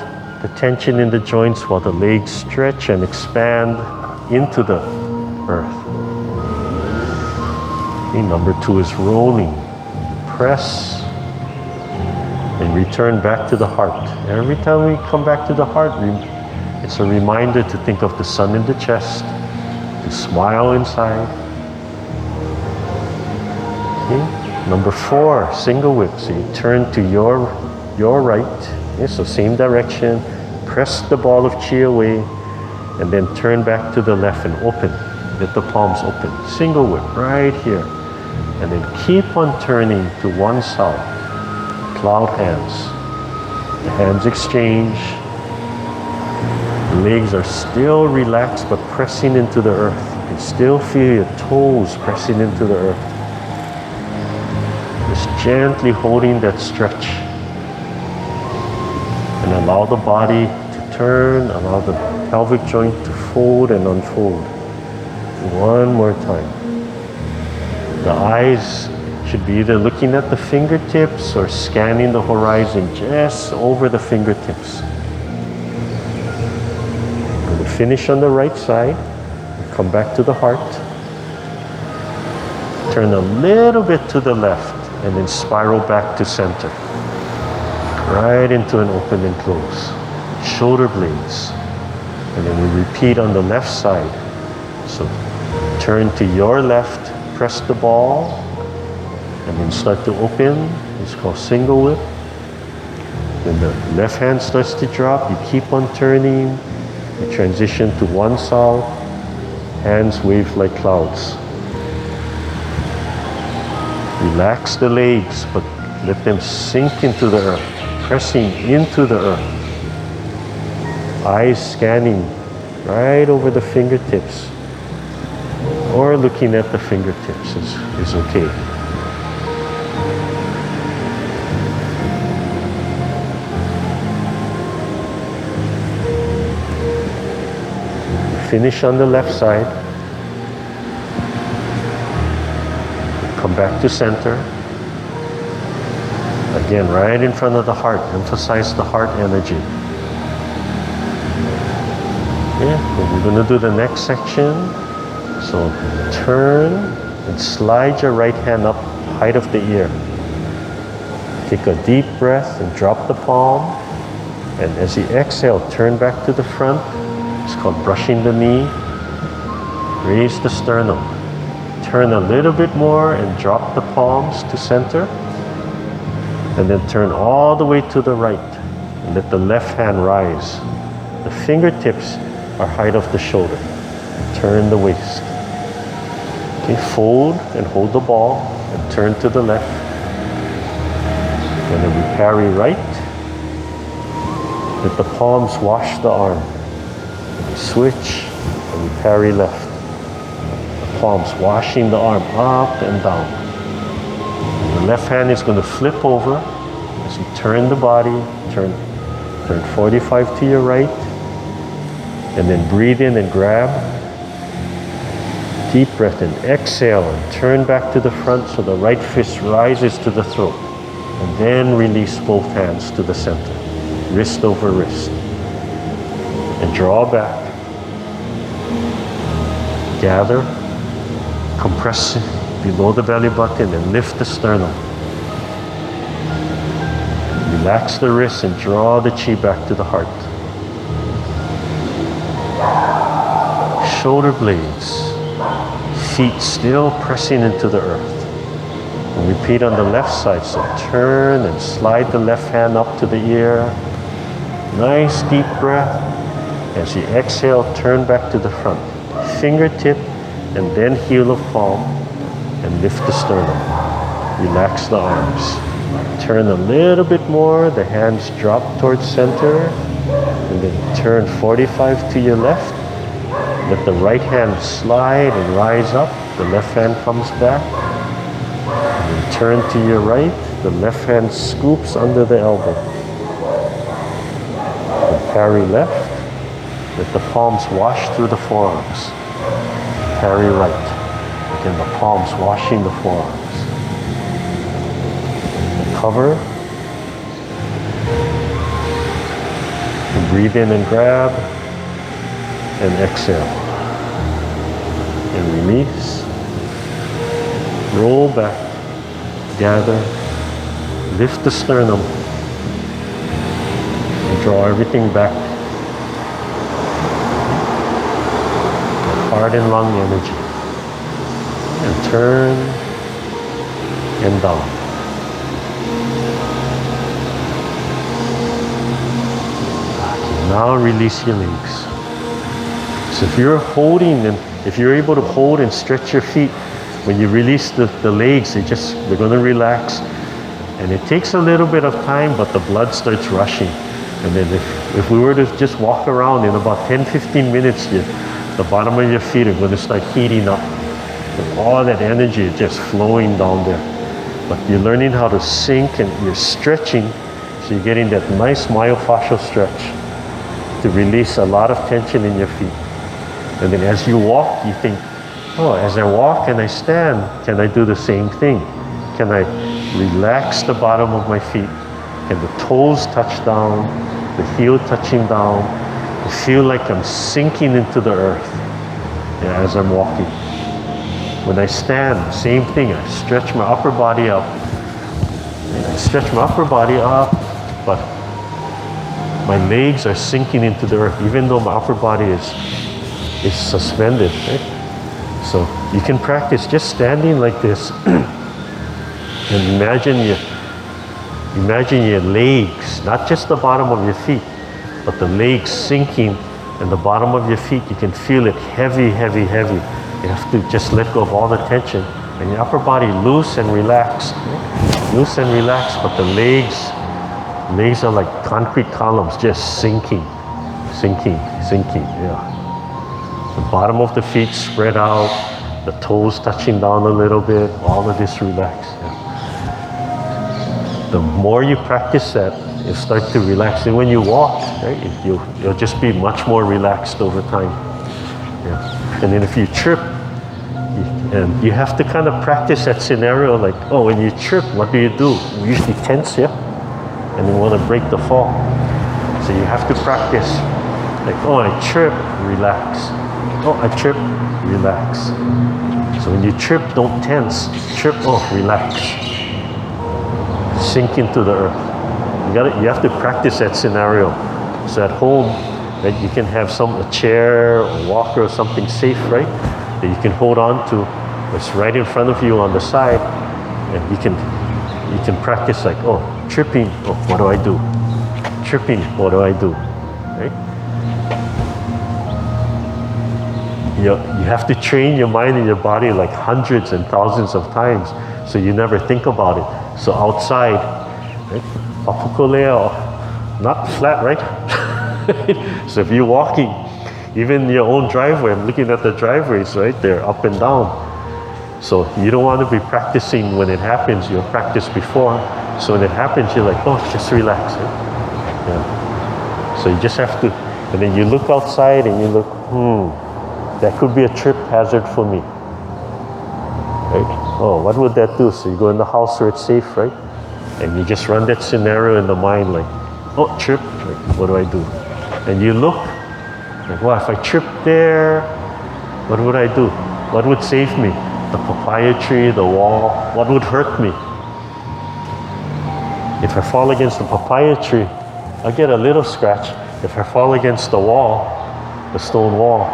Speaker 1: tension in the joints while the legs stretch and expand into the earth. Okay, number 2 is rolling. Press and return back to the heart. Every time we come back to the heart, it's a reminder to think of the sun in the chest, to smile inside. Okay. Number 4, single whip. So you turn to your right. Okay, so same direction. Press the ball of chi away, and then turn back to the left and open. Let the palms open. Single whip right here. And then keep on turning to Wan Sau, cloud hands. The hands exchange. The legs are still relaxed but pressing into the earth. You can still feel your toes pressing into the earth. Just gently holding that stretch. And allow the body to turn, allow the pelvic joint to fold and unfold. One more time. The eyes should be either looking at the fingertips or scanning the horizon just over the fingertips. We're going to finish on the right side. Come back to the heart. Turn a little bit to the left and then spiral back to center. Right into an open and close. Shoulder blades. And then we repeat on the left side. So turn to your left. Press the ball and then start to open. It's called single whip. When the left hand starts to drop, you keep on turning. You transition to Wan Sau. Hands wave like clouds. Relax the legs, but let them sink into the earth, pressing into the earth. Eyes scanning right over the fingertips, or looking at the fingertips is okay. Finish on the left side. Come back to center. Again, right in front of the heart. Emphasize the heart energy. Yeah, we're going to do the next section. So turn and slide your right hand up, height of the ear. Take a deep breath and drop the palm. And as you exhale, turn back to the front. It's called brushing the knee. Raise the sternum. Turn a little bit more and drop the palms to center. And then turn all the way to the right. And let the left hand rise. The fingertips are height of the shoulder. Turn the waist. Okay, fold and hold the ball and turn to the left. And then we parry right. Let the palms wash the arm. We switch and we parry left. The palms washing the arm up and down. And the left hand is going to flip over as you turn the body. Turn 45 to your right. And then breathe in and grab. Deep breath in. Exhale and turn back to the front so the right fist rises to the throat. And then release both hands to the center. Wrist over wrist. And draw back. Gather. Compress below the belly button and lift the sternum. Relax the wrists and draw the chi back to the heart. Shoulder blades. Feet still pressing into the earth. And repeat on the left side. So turn and slide the left hand up to the ear. Nice deep breath. As you exhale, turn back to the front. Fingertip and then heel of palm and lift the sternum. Relax the arms. Turn a little bit more. The hands drop towards center. And then turn 45 to your left. Let the right hand slide and rise up. The left hand comes back. And then turn to your right. The left hand scoops under the elbow. And parry left. Let the palms wash through the forearms. Parry right. Again, the palms washing the forearms. And cover. And breathe in and grab. And exhale. And release. Roll back. Gather. Lift the sternum. And draw everything back. Heart and lung energy. And turn and down. Okay, now release your legs. So if you're holding and if you're able to hold and stretch your feet, when you release the legs, they're going to relax. And it takes a little bit of time, but the blood starts rushing. And then if we were to just walk around in about 10-15 minutes, the bottom of your feet are going to start heating up. And all that energy is just flowing down there. But you're learning how to sink and you're stretching, so you're getting that nice myofascial stretch to release a lot of tension in your feet. And then as you walk, you think, oh, as I walk and I stand, can I do the same thing? Can I relax the bottom of my feet? Can the toes touch down, the heel touching down? I feel like I'm sinking into the earth as I'm walking. When I stand, same thing. I stretch my upper body up. And I stretch my upper body up, but my legs are sinking into the earth, even though my upper body is suspended. Right? So you can practice just standing like this, and imagine your legs legs, not just the bottom of your feet, but the legs sinking and the bottom of your feet. You can feel it heavy, heavy, heavy. You have to just let go of all the tension. And your upper body loose and relaxed. Loose and relaxed, but the legs are like concrete columns, just sinking, sinking, sinking, yeah. The bottom of the feet spread out, the toes touching down a little bit, all of this relaxed. Yeah. The more you practice that, you start to relax. And when you walk, right, you'll just be much more relaxed over time. Yeah. And then if you trip, and you have to kind of practice that scenario like, oh, when you trip, what do? We usually tense, yeah? And you want to break the fall. So you have to practice like, oh, I trip, relax. Oh, I trip, relax. So when you trip, don't tense. Trip, oh, relax. Sink into the earth. You have to practice that scenario. So at home, right, you can have a chair, a walker, or something safe, right? That you can hold on to. It's right in front of you on the side, and you can practice like, oh, tripping, oh, what do I do? Tripping, what do I do? Right? You have to train your mind and your body like hundreds and thousands of times, so you never think about it. So outside, right? Papakolea, not flat, right? So if you're walking, even your own driveway, I'm looking at the driveways, right? They're up and down. So you don't want to be practicing when it happens. You'll practice before. So when it happens, you're like, oh, just relax. Right? Yeah. So you just have to, and then you look outside and you look, that could be a trip hazard for me. Right? Oh, what would that do? So you go in the house where it's safe, right? And you just run that scenario in the mind like, oh, trip, like, what do I do? And you look, like, well, if I trip there, what would I do? What would save me? The papaya tree, the wall, what would hurt me? If I fall against the papaya tree, I get a little scratch. If I fall against the wall, the stone wall,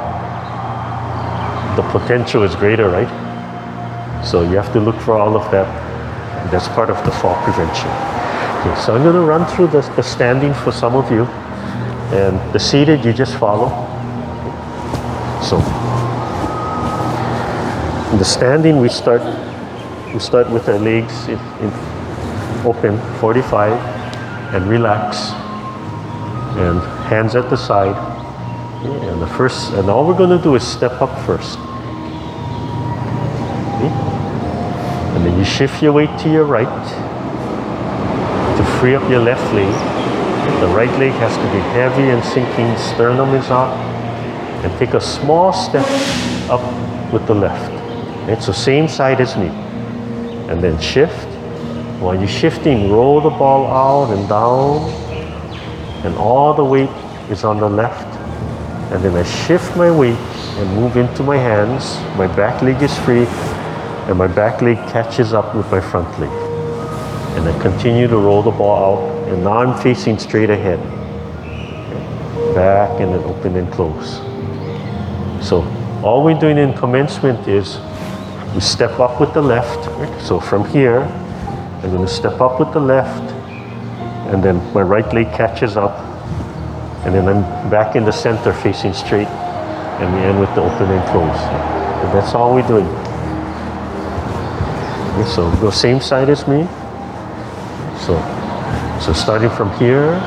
Speaker 1: the potential is greater, right? So you have to look for all of that. That's part of the fall prevention. Okay, so I'm going to run through the standing for some of you, and the seated you just follow. So in the standing we start with our legs in open 45 and relax, and hands at the side. Okay, and all we're going to do is step up first. Okay. And then you shift your weight to your right to free up your left leg. The right leg has to be heavy and sinking, sternum is up, and take a small step up with the left. Okay, so same side as me. And then shift. While you're shifting, roll the ball out and down, and all the weight is on the left. And then I shift my weight and move into my hands. My back leg is free, and my back leg catches up with my front leg. And I continue to roll the ball out, and now I'm facing straight ahead. Okay. Back and then open and close. So all we're doing in commencement is we step up with the left. Right? So from here, I'm going to step up with the left, and then my right leg catches up, and then I'm back in the center facing straight, and we end with the open and close. And that's all we're doing. Okay, so go same side as me. So starting from here,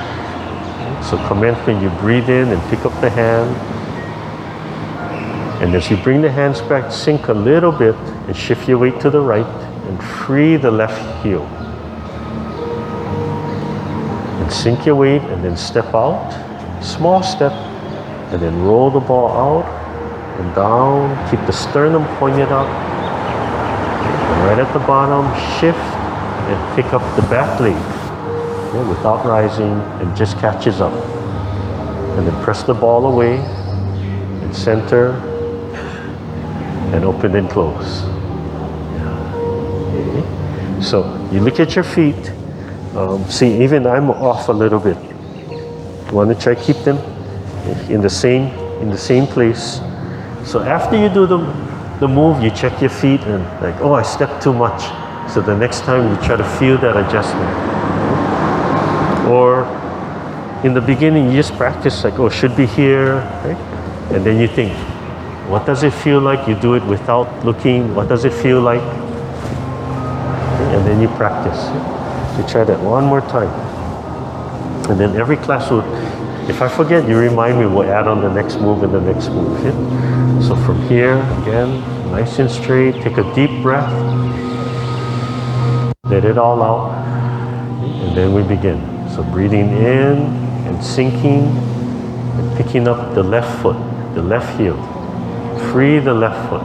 Speaker 1: so commencement, you breathe in and pick up the hand. And as you bring the hands back, sink a little bit and shift your weight to the right and free the left heel. And sink your weight and then step out, small step, and then roll the ball out and down. Keep the sternum pointed up. And right at the bottom, shift and pick up the back leg, okay, without rising, and just catches up. And then press the ball away and center and open and close. Okay. So you look at your feet. See, even I'm off a little bit. You want to try keep them in the same place. So after you do the move, you check your feet and like, oh, I stepped too much. So the next time you try to feel that adjustment. Or in the beginning, you just practice like, oh, should be here, right? And then you think, what does it feel like? You do it without looking. What does it feel like? And then you practice. You try that one more time. And then every class will, if I forget, you remind me, we'll add on the next move and the next move. Yeah? So from here, again, nice and straight. Take a deep breath. Let it all out. And then we begin. So breathing in and sinking and picking up the left foot, the left heel. Free the left foot.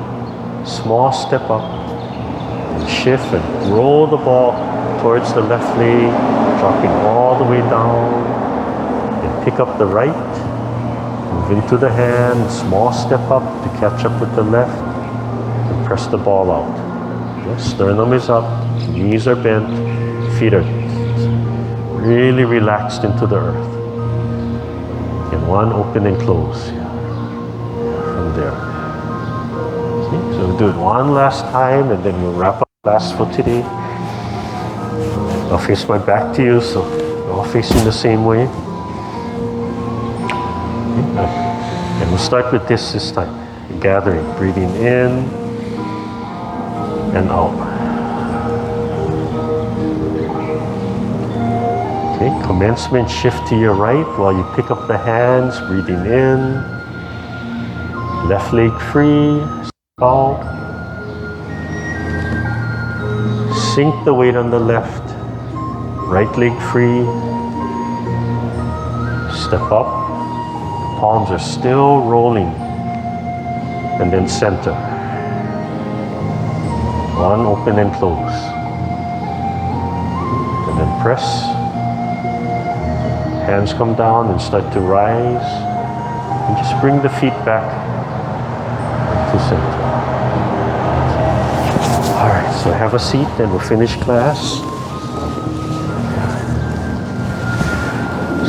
Speaker 1: Small step up. And shift and roll the ball towards the left leg, dropping all the way down. And pick up the right. Move into the hand. Small step up to catch up with the left. And press the ball out. The sternum is up. Knees are bent. Feet are really relaxed into the earth. And one, open and close. From there. Okay, so we'll do it one last time and then we'll wrap up class for today. I'll face my back to you, so we're all facing the same way. Okay. And we'll start with this time. Gathering, breathing in and out. Okay, commencement, shift to your right while you pick up the hands, breathing in. Left leg free, out. Sink the weight on the left. Right leg free. Step up. Palms are still rolling. And then center. One, open and close. And then press. Hands come down and start to rise. And just bring the feet back to center. All right, so have a seat and we'll finish class.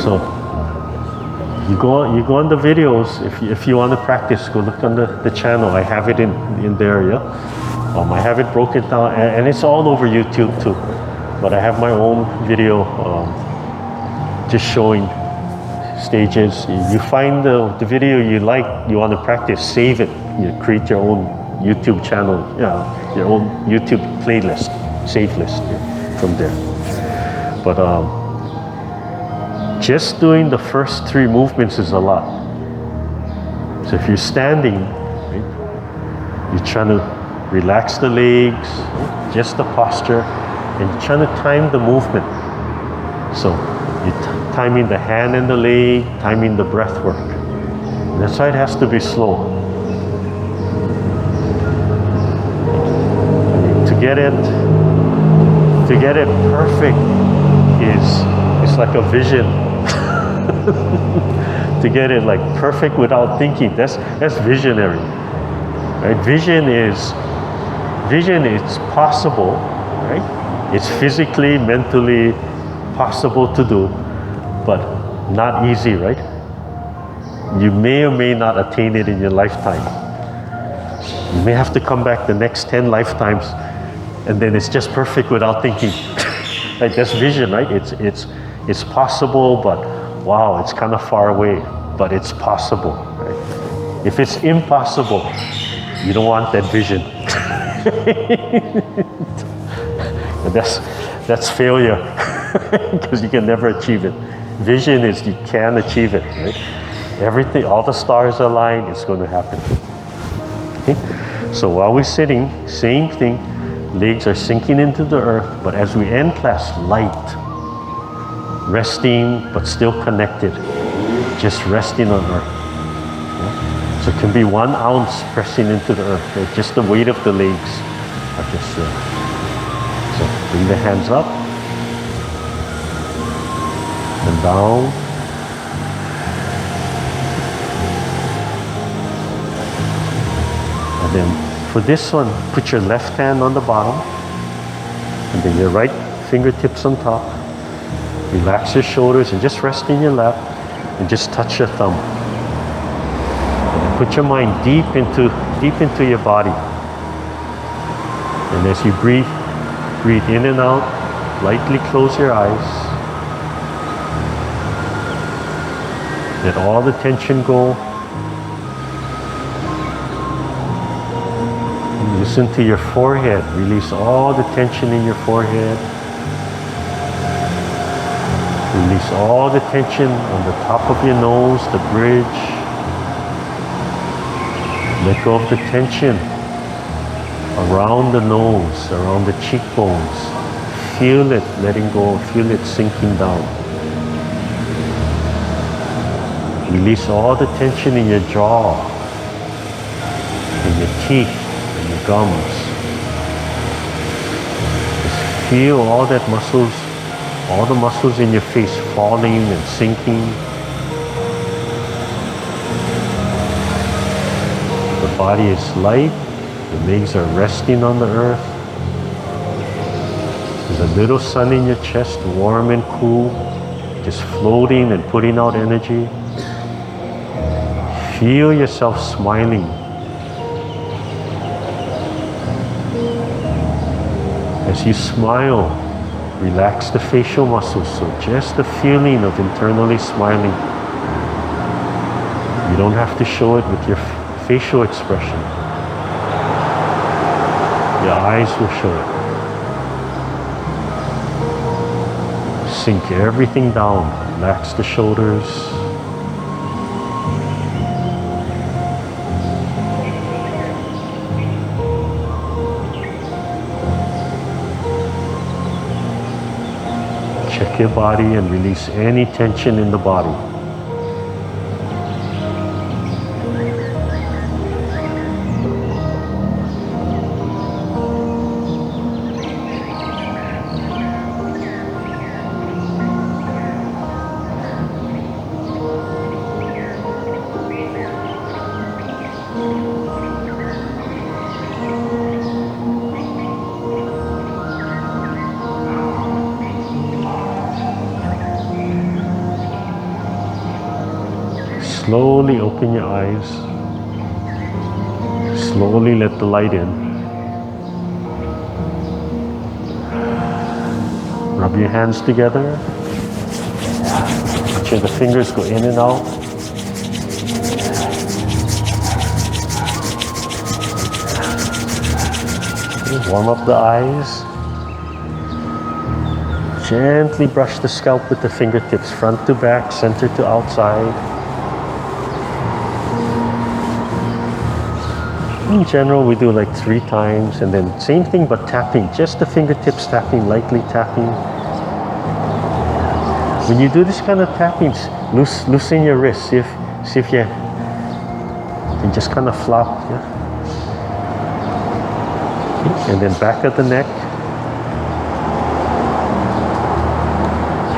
Speaker 1: So you go on the videos. If you want to practice, go look on the channel. I have it in there, yeah. I have it broken down, and it's all over YouTube too. But I have my own video. Just showing stages. You find the video you like, you want to practice, save it. You create your own YouTube channel, your own YouTube playlist, save list from there. But just doing the first 3 movements is a lot. So if you're standing, right, you're trying to relax the legs, right, just the posture, and you're trying to time the movement. So you're timing the hand and the leg, timing the breath work. And that's why it has to be slow. To get it perfect it's like a vision. To get it like perfect without thinking, that's visionary. Right? Vision is possible, right? It's physically, mentally possible to do, but not easy, right? You may or may not attain it in your lifetime. You may have to come back the next 10 lifetimes, and then it's just perfect without thinking. Like that's vision, right? It's possible, but wow, it's kind of far away, but it's possible, right? If it's impossible, you don't want that vision. That's failure, because you can never achieve it. Vision is you can achieve it, right? Everything, all the stars align, it's going to happen. Okay? So while we're sitting, same thing, legs are sinking into the earth, but as we end class, light. Resting, but still connected. Just resting on earth. Yeah? So it can be 1 ounce pressing into the earth, right? Just the weight of the legs are just there. So bring the hands up and down. And then for this one, put your left hand on the bottom and then your right fingertips on top. Relax your shoulders and just rest in your lap and just touch your thumb. And then put your mind deep into your body. And as you breathe in and out, lightly close your eyes. Let all the tension go. Listen to your forehead. Release all the tension in your forehead. Release all the tension on the top of your nose, the bridge. Let go of the tension around the nose, around the cheekbones. Feel it letting go, feel it sinking down. Release all the tension in your jaw, in your teeth, in your gums. Just feel all that muscles, all the muscles in your face falling and sinking. The body is light, the legs are resting on the earth. There's a little sun in your chest, warm and cool, just floating and putting out energy. Feel yourself smiling. As you smile, relax the facial muscles, so just the feeling of internally smiling. You don't have to show it with your facial expression. Your eyes will show it. Sink everything down. Relax the shoulders. Check your body and release any tension in the body. Slowly open your eyes. Slowly let the light in. Rub your hands together. Make sure the fingers go in and out. Okay, warm up the eyes. Gently brush the scalp with the fingertips, front to back, center to outside. In general, we do like 3 times, and then same thing but tapping, just the fingertips tapping, lightly tapping. When you do this kind of tapping, loosen your wrists, see if you can just kind of flop, yeah? Okay. And then back of the neck.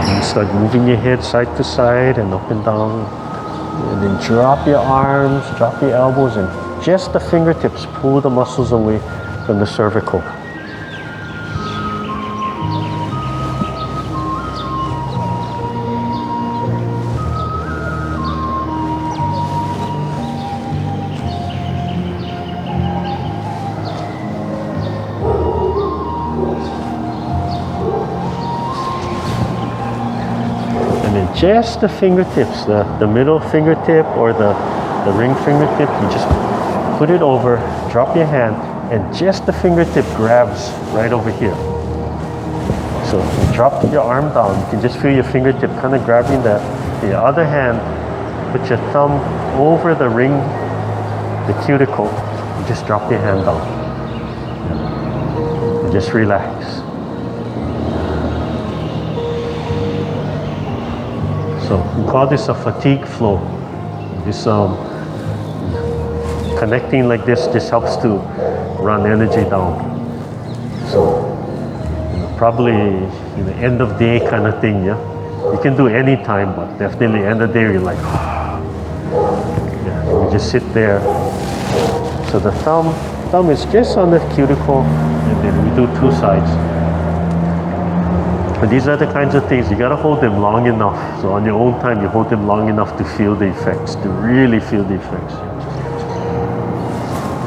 Speaker 1: And start moving your head side to side and up and down. And then drop your arms, drop your elbows, and just the fingertips pull the muscles away from the cervical. And then just the fingertips, the middle fingertip or the ring fingertip, you just put it over, drop your hand, and just the fingertip grabs right over here. So drop your arm down, you can just feel your fingertip kind of grabbing that. The other hand, put your thumb over the ring, the cuticle, and just drop your hand down. And just relax. So we call this a fatigue flow. This connecting like this just helps to run energy down. So probably end of day kind of thing, yeah. You can do any time, but definitely end of day you're like, yeah. You just sit there. So the thumb is just on the cuticle, and then we do 2 sides. But these are the kinds of things you gotta hold them long enough. So on your own time, you hold them long enough to feel the effects, to really feel the effects.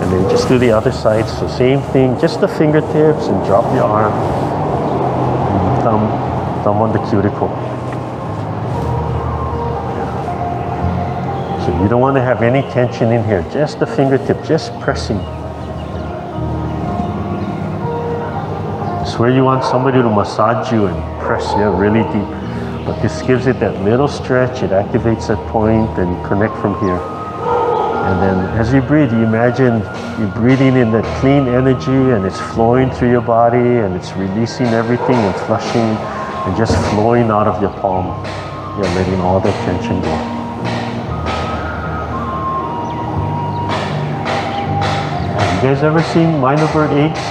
Speaker 1: And then just do the other side. So same thing, just the fingertips and drop your arm. And thumb on the cuticle. So you don't want to have any tension in here. Just the fingertip, just pressing. It's where you want somebody to massage you and press really deep. But this gives it that little stretch, it activates that point, and you connect from here. And then as you breathe, you imagine you're breathing in that clean energy and it's flowing through your body and it's releasing everything and flushing and just flowing out of your palm. You're letting all that tension go. Have you guys ever seen minor bird eggs?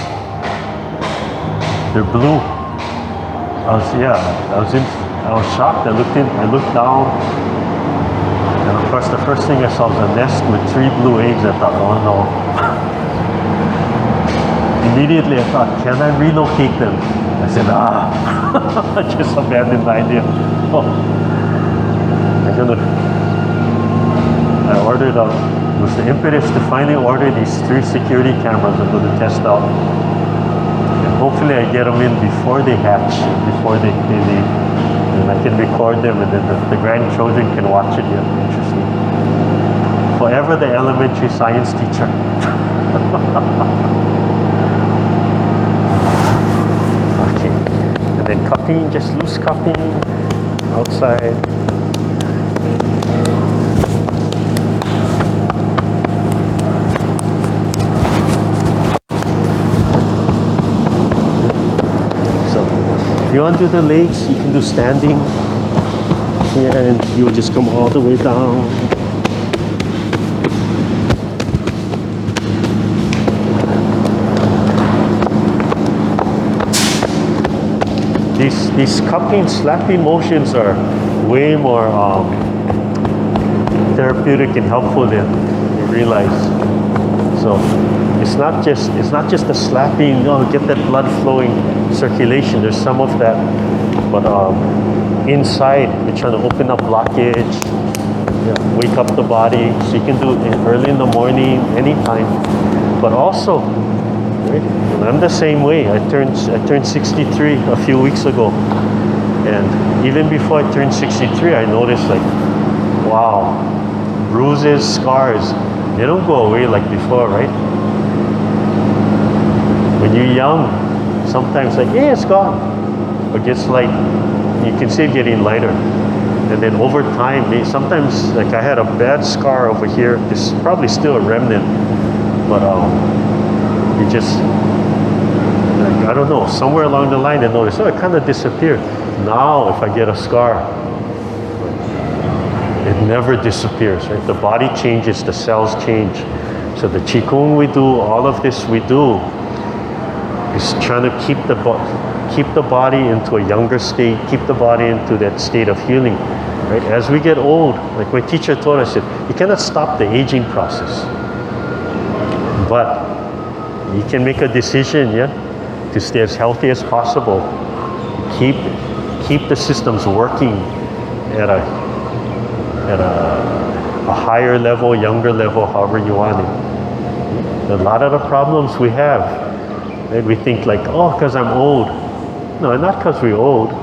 Speaker 1: They're blue. I was shocked. I looked down, and of course the first thing I saw was a nest with 3 blue eggs. I thought, oh no. Immediately I thought, can I relocate them? I said, I just abandoned the idea. I ordered it was the impetus to finally order these 3 security cameras I'm going to test out. And hopefully I get them in before they hatch, before they leave. And I can record them, and then the grandchildren can watch it. Yeah, interesting. Forever the elementary science teacher. Okay. And then cupping, just loose cupping outside. If you want to do the legs, you can do standing here, and you will just come all the way down. These cupping, slapping motions are way more therapeutic and helpful than you realize. So it's not just the slapping, get that blood flowing, circulation. There's some of that, but inside you're trying to open up blockage, wake up the body. So you can do it early in the morning, anytime. But also, right, and I'm the same way. I turned 63 a few weeks ago, and even before I turned 63, I noticed wow, bruises, scars, they don't go away like before, right? When you're young, sometimes it's gone. But just you can see it getting lighter. And then over time, sometimes I had a bad scar over here. This is probably still a remnant, but it just, I don't know, somewhere along the line I noticed, it kind of disappeared. Now if I get a scar, it never disappears, right? The body changes, the cells change. So the Qigong we do, all of this we do, is trying to keep the body into a younger state, keep the body into that state of healing, right? As we get old, like my teacher told us, you cannot stop the aging process, but you can make a decision, to stay as healthy as possible, keep the systems working at a higher level, younger level, however you want it. A lot of the problems we have, right, we think because I'm old. No, not because we're old.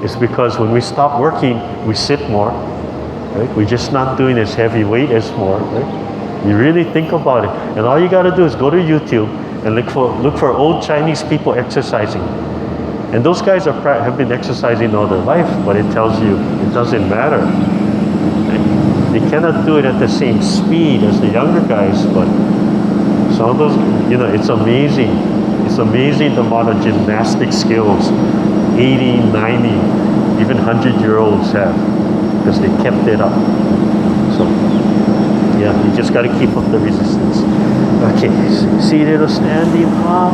Speaker 1: It's because when we stop working, we sit more, right? We're just not doing as heavy weight as more, right? You really think about it. And all you got to do is go to YouTube and look for old Chinese people exercising. And those guys have been exercising all their life, but it tells you it doesn't matter. They cannot do it at the same speed as the younger guys, but some of those, it's amazing. It's amazing the amount of gymnastic skills 80, 90, even 100-year-olds have, because they kept it up. So, you just got to keep up the resistance. Okay, seated or standing up.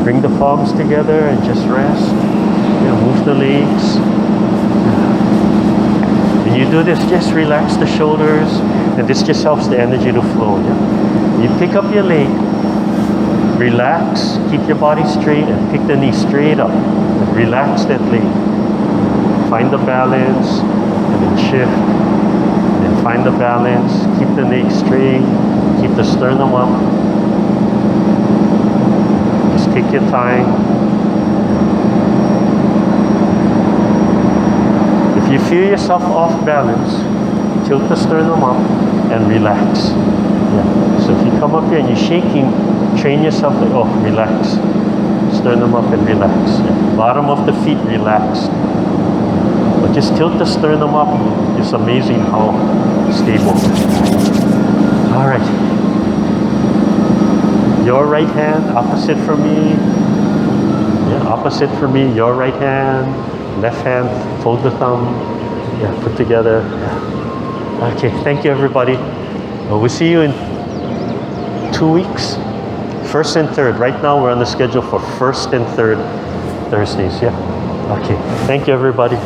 Speaker 1: Bring the palms together and just rest. Move the legs. When you do this, just relax the shoulders, and this just helps the energy to flow. You pick up your leg, relax, keep your body straight, and pick the knee straight up. And relax that leg. Find the balance, and then shift. And then find the balance, keep the neck straight, keep the sternum up. Just take your time. If you feel yourself off balance, tilt the sternum up and relax. Yeah. So if you come up here and you're shaking, train yourself to, oh, relax. Sternum up and relax. Yeah. Bottom of the feet relaxed. But just tilt the sternum up. It's amazing how stable. All right. Your right hand, opposite from me. Yeah, opposite from me. Your right hand, left hand, fold the thumb. Yeah, put together. Yeah. Okay, thank you everybody. We'll see you in 2 weeks. First and third. Right now we're on the schedule for first and third Thursdays. Yeah. Okay. Thank you everybody.